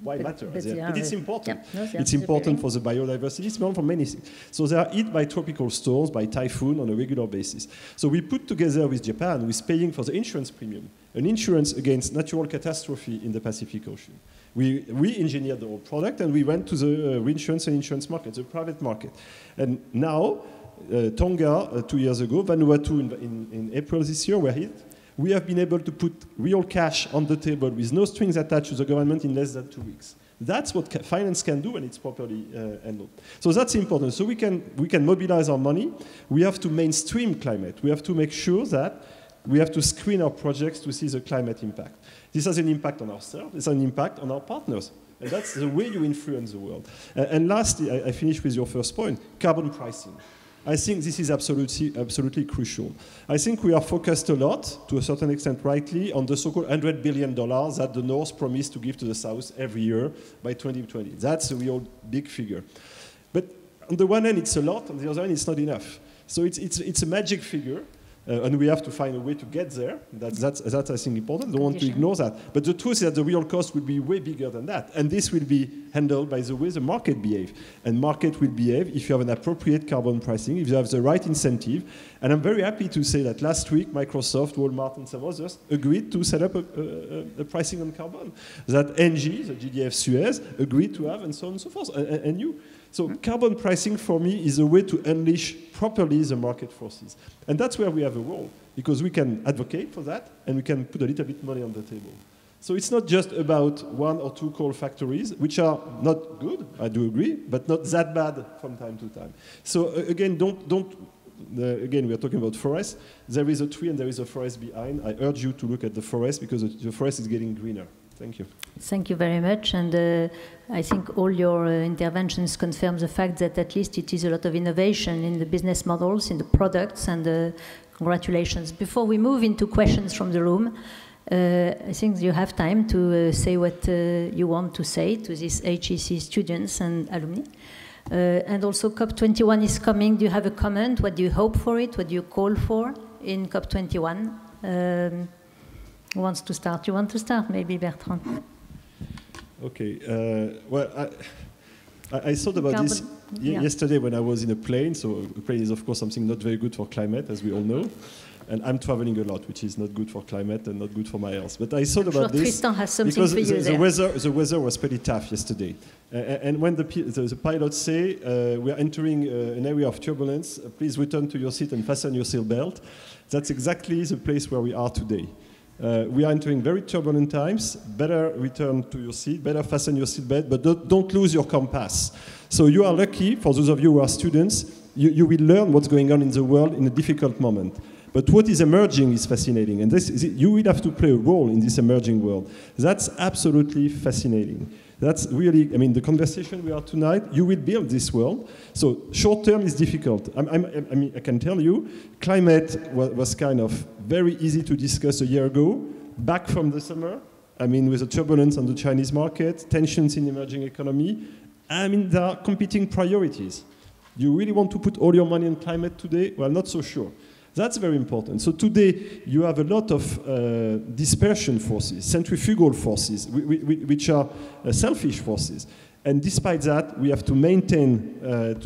why matter? But it's important. Yeah, it's important for the biodiversity. It's important for many things. So they are hit by tropical storms, by typhoon on a regular basis. So we put together with Japan, with paying for the insurance premium, an insurance against natural catastrophe in the Pacific Ocean. We engineered the whole product, and we went to the reinsurance and insurance market, the private market. And now, Tonga 2 years ago, Vanuatu in April this year were hit. We have been able to put real cash on the table with no strings attached to the government in less than 2 weeks. That's what finance can do when it's properly handled. So that's important. So we can mobilize our money. We have to mainstream climate. We have to make sure that we have to screen our projects to see the climate impact. This has an impact on ourselves. It's an impact on our partners. And that's the way you influence the world. And lastly, I finish with your first point, carbon pricing. I think this is absolutely crucial. I think we are focused a lot, to a certain extent rightly, on the so-called $100 billion that the North promised to give to the South every year by 2020. That's a real big figure. But on the one hand, it's a lot. On the other hand, it's not enough. So it's a magic figure. And we have to find a way to get there. That's I think, important. I don't want to ignore that. But the truth is that the real cost will be way bigger than that. And this will be handled by the way the market behaves. And market will behave if you have an appropriate carbon pricing, if you have the right incentive. And I'm very happy to say that last week, Microsoft, Walmart, and some others agreed to set up a pricing on carbon. That NG, the GDF Suez, agreed to have, and so on and so forth. And you. So carbon pricing, for me, is a way to unleash properly the market forces. And that's where we have a role, because we can advocate for that, and we can put a little bit of money on the table. So it's not just about 1 or 2 coal factories, which are not good, I do agree, but not that bad from time to time. So again, again, we are talking about forests. There is a tree and there is a forest behind. I urge you to look at the forest, because the forest is getting greener. Thank you. Thank you very much. And I think all your interventions confirm the fact that at least it is a lot of innovation in the business models, in the products, and congratulations. Before we move into questions from the room, I think you have time to say what you want to say to these HEC students and alumni. And also COP21 is coming. Do you have a comment? What do you hope for it? What do you call for in COP21? Who wants to start? You want to start, maybe, Bertrand? Okay. Well, I thought about this yesterday when I was in a plane. So a plane is, of course, something not very good for climate, as we all know. And I'm traveling a lot, which is not good for climate and not good for my health. But I thought about this Tristan has something because for you the weather was pretty tough yesterday. And when the pilots say, we are entering an area of turbulence, please return to your seat and fasten your seatbelt, that's exactly the place where we are today. We are entering very turbulent times. Better return to your seat, better fasten your seatbelt, but don't lose your compass. So you are lucky, for those of you who are students, you will learn what's going on in the world in a difficult moment. But what is emerging is fascinating, and you will have to play a role in this emerging world. That's absolutely fascinating. That's really, I mean, the conversation we are tonight, you will build this world. So short term is difficult. I mean, I can tell you, climate was kind of very easy to discuss a year ago, back from the summer. I mean, with the turbulence on the Chinese market, tensions in emerging economy. I mean, there are competing priorities. You really want to put all your money in climate today? Well, not so sure. That's very important. So today, you have a lot of dispersion forces, centrifugal forces, which are selfish forces. And despite that, we have to maintain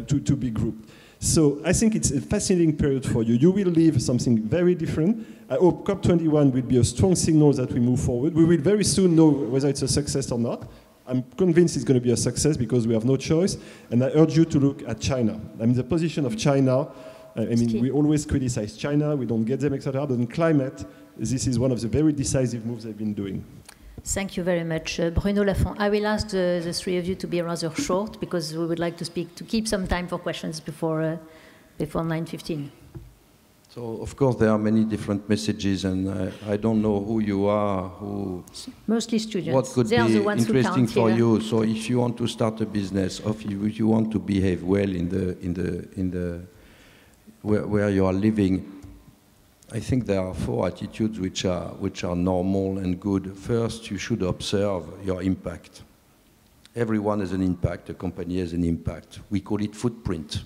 to be grouped. So I think it's a fascinating period for you. You will leave something very different. I hope COP21 will be a strong signal that we move forward. We will very soon know whether it's a success or not. I'm convinced it's going to be a success because we have no choice. And I urge you to look at China. I mean, the position of China, I mean, we always criticize China, we don't get them, etc. But in climate, this is one of the very decisive moves they've been doing. Thank you very much. Bruno Lafont, I will ask the three of you to be rather short because we would like to keep some time for questions before 9:15. So, of course, there are many different messages, and I don't know who you are, mostly students. What could be interesting for you? So, if you want to start a business, or if you want to behave well where you are living, I think there are 4 attitudes which are normal and good. First, you should observe your impact. Everyone has an impact. A company has an impact. We call it footprint.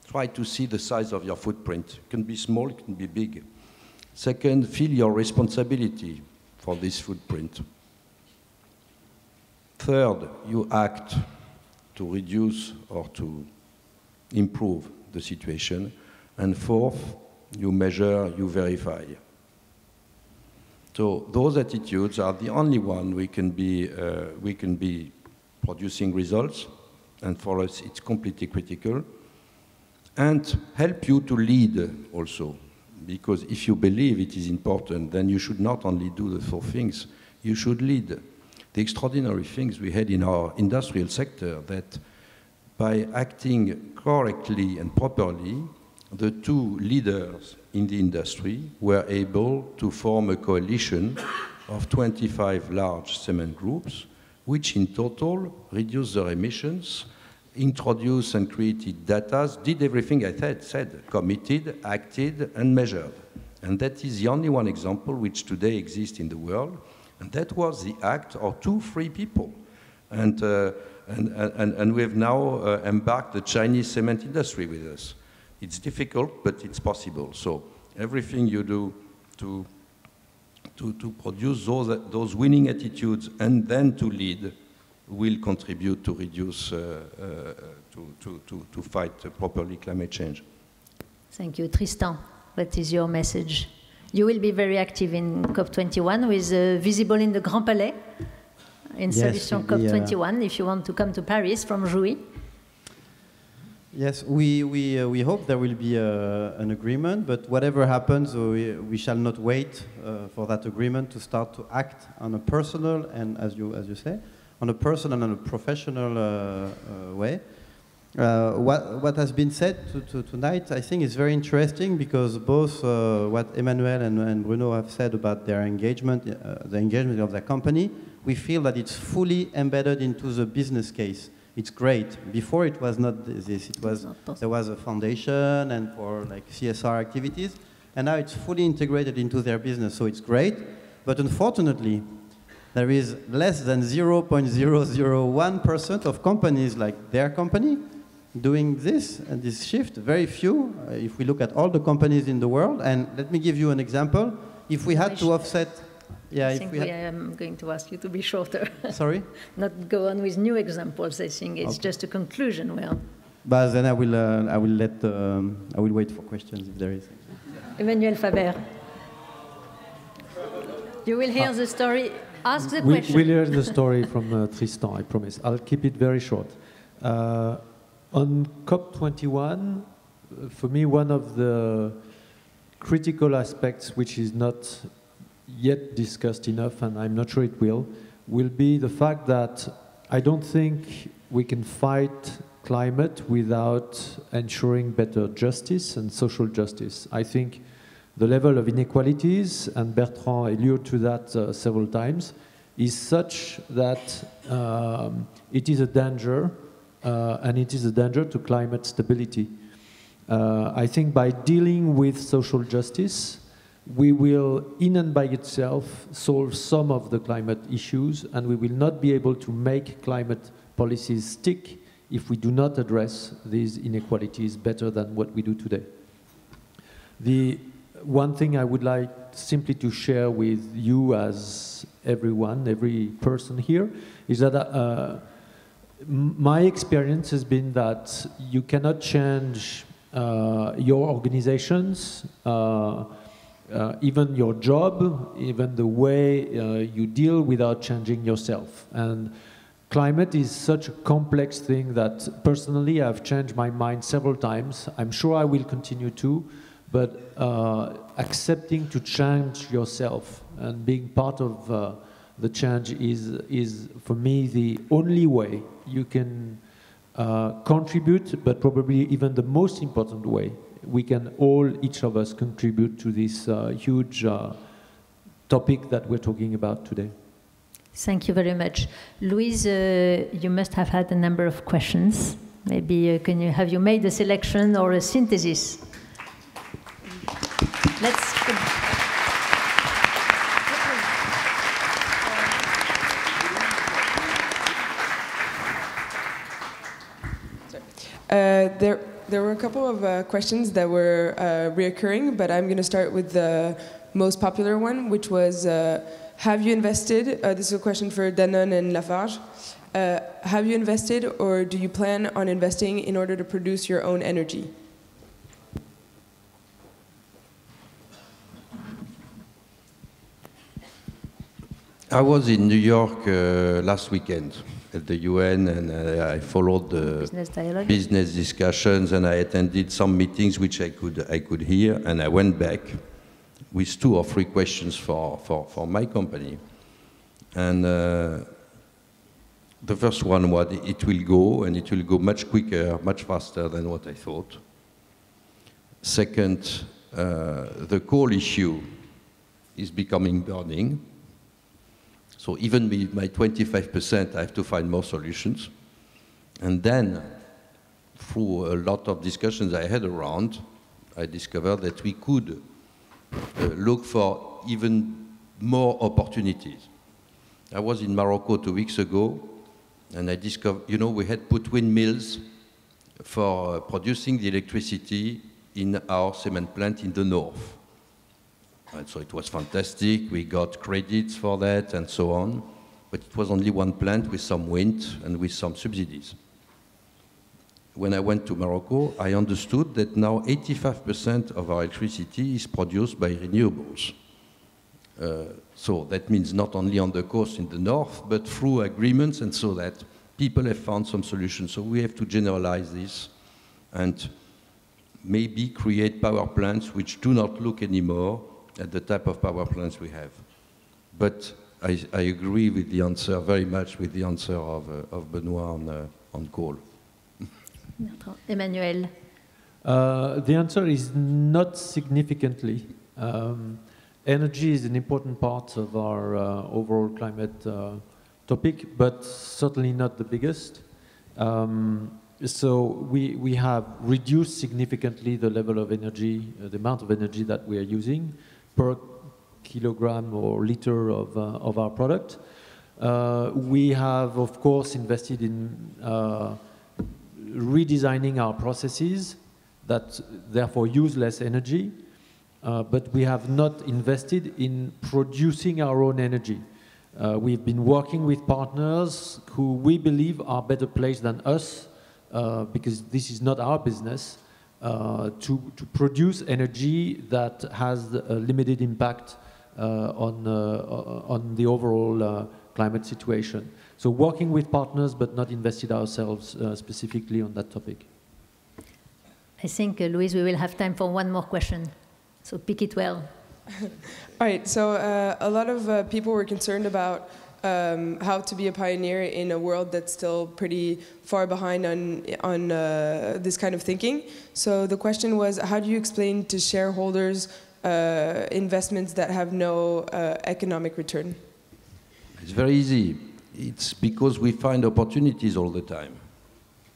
Try to see the size of your footprint. It can be small, it can be big. Second, feel your responsibility for this footprint. Third, you act to reduce or to improve the situation. And fourth, you measure, you verify. So those attitudes are the only one we can be producing results, and for us it's completely critical. And help you to lead also, because if you believe it is important, then you should not only do the 4 things, you should lead. the extraordinary things we had in our industrial sector, that by acting correctly and properly, the two leaders in the industry were able to form a coalition of 25 large cement groups, which in total reduced their emissions, introduced and created data, did everything I said, committed, acted, and measured. And that is the only one example which today exists in the world. And that was the act of 2-3 people. And we have now embarked the Chinese cement industry with us. It's difficult, but it's possible. So everything you do to produce those winning attitudes and then to lead will contribute to reduce, to fight properly climate change. Thank you. Tristan, what is your message? You will be very active in COP21 with visible in the Grand Palais in Solution COP21 if you want to come to Paris from Jouy. Yes, we hope there will be an agreement, but whatever happens, we shall not wait for that agreement to start to act on a personal and, as you say, on a personal and a professional way. What has been said tonight, I think, is very interesting because both what Emmanuel and Bruno have said about their engagement, the engagement of their company, we feel that it's fully embedded into the business case. It's great. Before it was not this. There was a foundation and for like CSR activities, and now it's fully integrated into their business. So it's great, but unfortunately, there is less than 0.001% of companies like their company doing this and this shift. Very few. If we look at all the companies in the world, and let me give you an example. If we had to offset. Yeah, I think I am going to ask you to be shorter. Sorry? Not go on with new examples. I think it's just a conclusion. Well, but then I will wait for questions if there is. Emmanuel Faber, you will hear the story. Ask the question. We'll hear the story from Tristan. I promise. I'll keep it very short. On COP21, for me, one of the critical aspects, which is not yet discussed enough, and I'm not sure it will be the fact that I don't think we can fight climate without ensuring better justice and social justice. I think the level of inequalities, and Bertrand alluded to that several times, is such that it is a danger, and it is a danger to climate stability. I think by dealing with social justice, we will, in and by itself, solve some of the climate issues, and we will not be able to make climate policies stick if we do not address these inequalities better than what we do today. The one thing I would like simply to share with you as everyone, every person here, is that my experience has been that you cannot change your organizations, even your job, even the way you deal without changing yourself. And climate is such a complex thing that personally I've changed my mind several times. I'm sure I will continue to, but accepting to change yourself and being part of the change is for me the only way you can contribute, but probably even the most important way we can all, each of us, contribute to this huge topic that we're talking about today. Thank you very much. Louise, you must have had a number of questions. Maybe have you made a selection or a synthesis? Let's... There were a couple of questions that were reoccurring, but I'm going to start with the most popular one, which was, have you invested, this is a question for Danone and Lafarge, have you invested or do you plan on investing in order to produce your own energy? I was in New York last weekend at the UN, and I followed the business discussions, and I attended some meetings which I could hear, and I went back with 2 or 3 questions for my company. And The first one was it will go, and it will go much quicker, much faster than what I thought. Second, the coal issue is becoming burning. So even with my 25%, I have to find more solutions. And then, through a lot of discussions I had around, I discovered that we could look for even more opportunities. I was in Morocco 2 weeks ago, and I discovered, you know, we had put windmills for producing the electricity in our cement plant in the north. And so it was fantastic. We got credits for that and so on. But it was only one plant with some wind and with some subsidies. When I went to Morocco, I understood that now 85% of our electricity is produced by renewables. So that means not only on the coast in the north, but through agreements, and so that people have found some solutions. So we have to generalize this and maybe create power plants which do not look anymore at the type of power plants we have. But I agree with the answer, very much with the answer of Benoit on coal. Emmanuel. The answer is not significantly. Energy is an important part of our overall climate topic, but certainly not the biggest. So we have reduced significantly the level of energy, the amount of energy that we are using per kilogram or liter of our product. We have, of course, invested in redesigning our processes that therefore use less energy. But we have not invested in producing our own energy. We've been working with partners who we believe are better placed than us, because this is not our business, to produce energy that has a limited impact on the overall climate situation. So working with partners, but not invested ourselves specifically on that topic. I think, Louise, we will have time for one more question. So pick it well. All right, so a lot of people were concerned about how to be a pioneer in a world that's still pretty far behind on this kind of thinking. So the question was, how do you explain to shareholders investments that have no economic return? It's very easy. It's because we find opportunities all the time.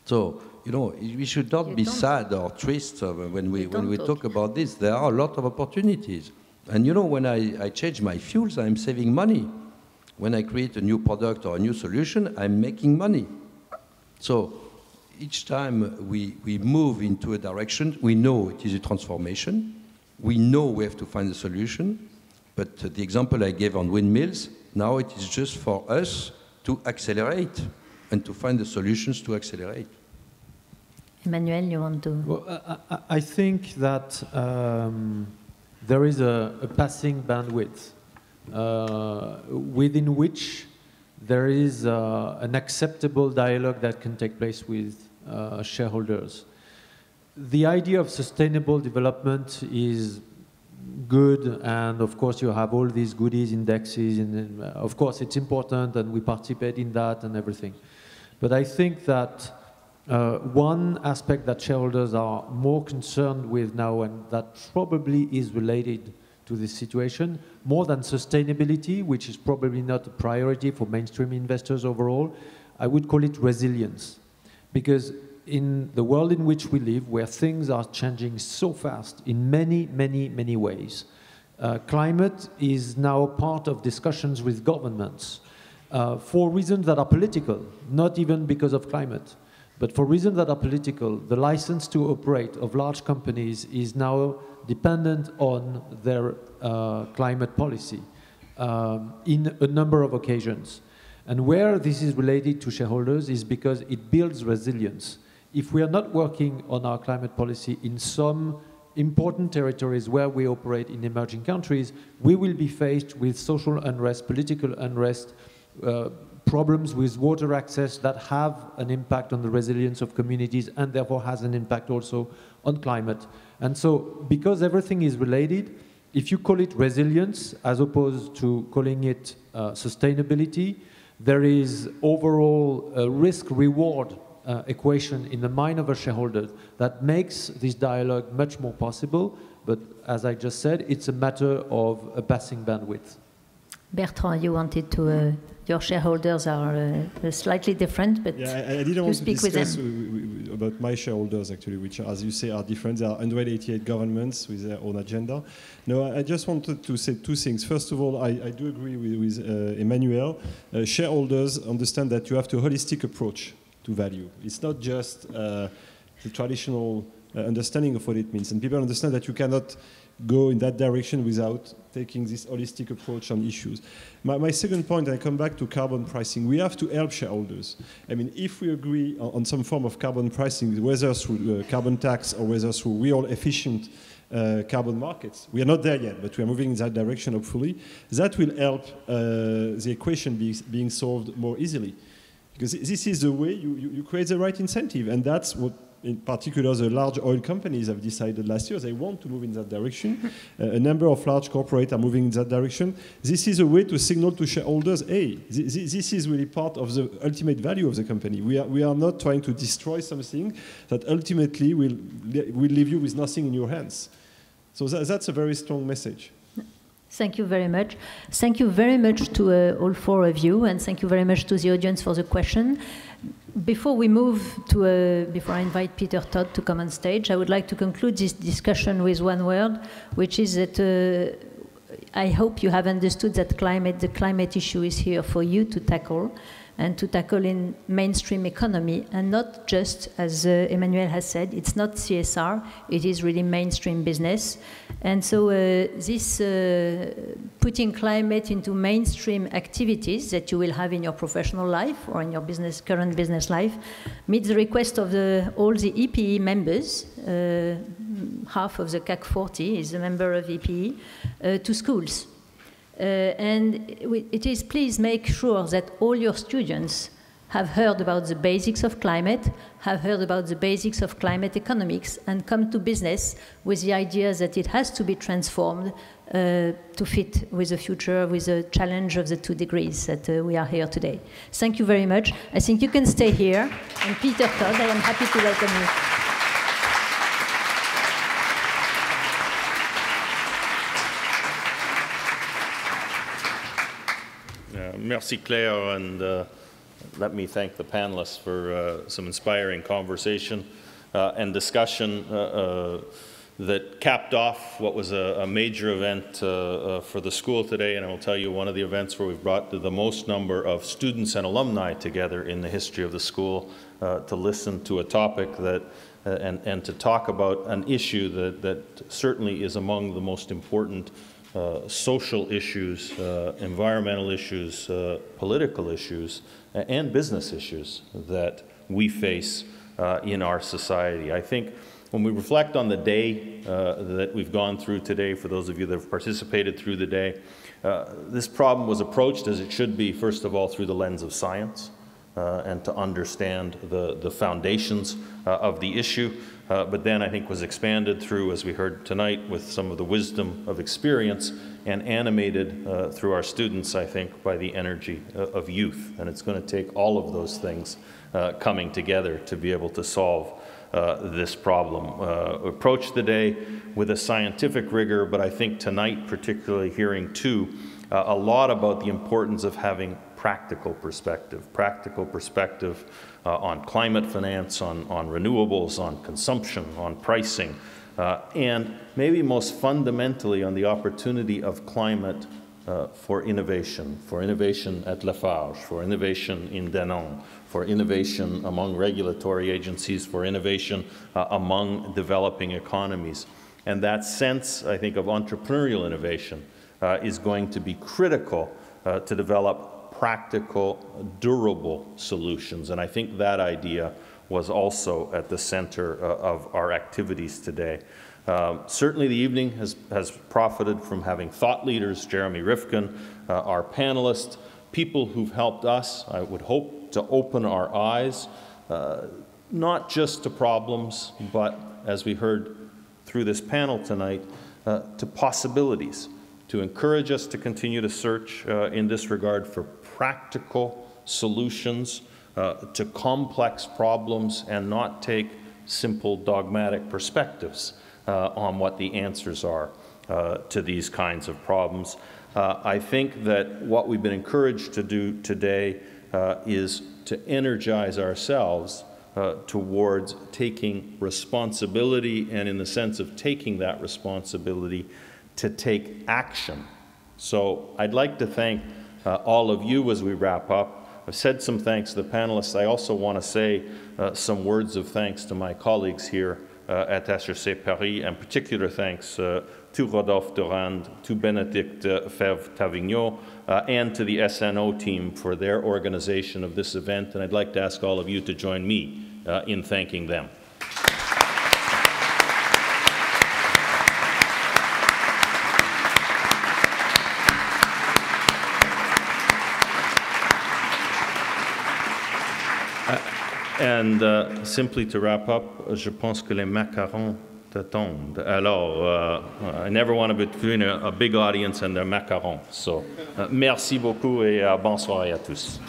So, you know, we should not be sad or triste when we talk about this. There are a lot of opportunities. And you know, when I change my fuels, I'm saving money. When I create a new product or a new solution, I'm making money. So each time we move into a direction, we know it is a transformation. We know we have to find a solution. But the example I gave on windmills, now it is just for us to accelerate and to find the solutions to accelerate. Emmanuel, you want to? Well, I think that there is a passing bandwidth within which there is an acceptable dialogue that can take place with shareholders. The idea of sustainable development is good, and of course you have all these goodies, indexes, and of course it's important and we participate in that and everything. But I think that one aspect that shareholders are more concerned with now, and that probably is related to this situation, more than sustainability, which is probably not a priority for mainstream investors overall, I would call it resilience. Because in the world in which we live, where things are changing so fast in many, many, many ways, climate is now part of discussions with governments for reasons that are political, not even because of climate. But for reasons that are political, the license to operate of large companies is now dependent on their climate policy in a number of occasions. And where this is related to shareholders is because it builds resilience. If we are not working on our climate policy in some important territories where we operate in emerging countries, we will be faced with social unrest, political unrest, problems with water access that have an impact on the resilience of communities and therefore has an impact also on climate. And so, because everything is related, if you call it resilience as opposed to calling it sustainability, there is overall a risk-reward equation in the mind of a shareholder that makes this dialogue much more possible. But as I just said, it's a matter of a passing bandwidth. Bertrand, you wanted to, your shareholders are slightly different, but yeah, I didn't want to speak discuss with them. About my shareholders, actually, which, as you say, are different. There are 188 governments with their own agenda. No, I just wanted to say two things. First of all, I do agree with Emmanuel. Shareholders understand that you have to holistic approach to value. It's not just the traditional understanding of what it means. And people understand that you cannot go in that direction without taking this holistic approach on issues. My second point, I come back to carbon pricing. We have to help shareholders. I mean, if we agree on some form of carbon pricing, whether through carbon tax or whether through real efficient carbon markets, we are not there yet, but we are moving in that direction, hopefully. That will help the equation being solved more easily. Because this is the way you create the right incentive, and that's what, in particular, the large oil companies have decided last year. They want to move in that direction. A number of large corporates are moving in that direction. This is a way to signal to shareholders, hey, this is really part of the ultimate value of the company. We are not trying to destroy something that ultimately will leave you with nothing in your hands. So that's a very strong message. Thank you very much. Thank you very much to all four of you, and thank you very much to the audience for the question. Before we move to, before I invite Peter Todd to come on stage, I would like to conclude this discussion with one word, which is that I hope you have understood that the climate issue is here for you to tackle, and to tackle in mainstream economy, and not just, as Emmanuel has said, it's not CSR, it is really mainstream business. And so this putting climate into mainstream activities that you will have in your professional life or in your current business life meets the request of all the EPE members. Half of the CAC 40 is a member of EPE, to schools. And it is, please make sure that all your students have heard about the basics of climate, have heard about the basics of climate economics, and come to business with the idea that it has to be transformed to fit with the future, with the challenge of the 2 degrees that we are here today. Thank you very much. I think you can stay here. And Peter Todd, I am happy to welcome you. Merci Claire, and let me thank the panelists for some inspiring conversation and discussion that capped off what was a major event for the school today. And I will tell you, one of the events where we've brought the most number of students and alumni together in the history of the school to listen to a topic that and to talk about an issue that certainly is among the most important social issues, environmental issues, political issues, and business issues that we face in our society. I think when we reflect on the day that we've gone through today, for those of you that have participated through the day, this problem was approached, as it should be, first of all, through the lens of science and to understand the foundations of the issue. But then I think was expanded through, as we heard tonight, with some of the wisdom of experience, and animated through our students, I think, by the energy of youth. And it's going to take all of those things coming together to be able to solve this problem. Approach the day with a scientific rigor, but I think tonight, particularly hearing too, a lot about the importance of having practical perspective on climate finance, on renewables, on consumption, on pricing, and maybe most fundamentally on the opportunity of climate for innovation at Lafarge, for innovation in Danone, for innovation among regulatory agencies, for innovation among developing economies. And that sense, I think, of entrepreneurial innovation is going to be critical to develop practical, durable solutions. And I think that idea was also at the center of our activities today. Certainly the evening has profited from having thought leaders, Jeremy Rifkin, our panelists, people who've helped us, I would hope, to open our eyes, not just to problems, but, as we heard through this panel tonight, to possibilities, to encourage us to continue to search in this regard for practical solutions to complex problems and not take simple dogmatic perspectives on what the answers are to these kinds of problems. I think that what we've been encouraged to do today is to energize ourselves towards taking responsibility, and in the sense of taking that responsibility, to take action. So I'd like to thank all of you as we wrap up. I've said some thanks to the panelists. I also want to say some words of thanks to my colleagues here at HEC Paris, and particular thanks to Rodolphe Durand, to Bénédicte Favre-Tavignot, and to the SNO team for their organization of this event. And I'd like to ask all of you to join me in thanking them. And simply to wrap up, je pense que les macarons t'attendent. Alors, I never want to be between a big audience and their macarons. So, merci beaucoup et bonne soirée à tous.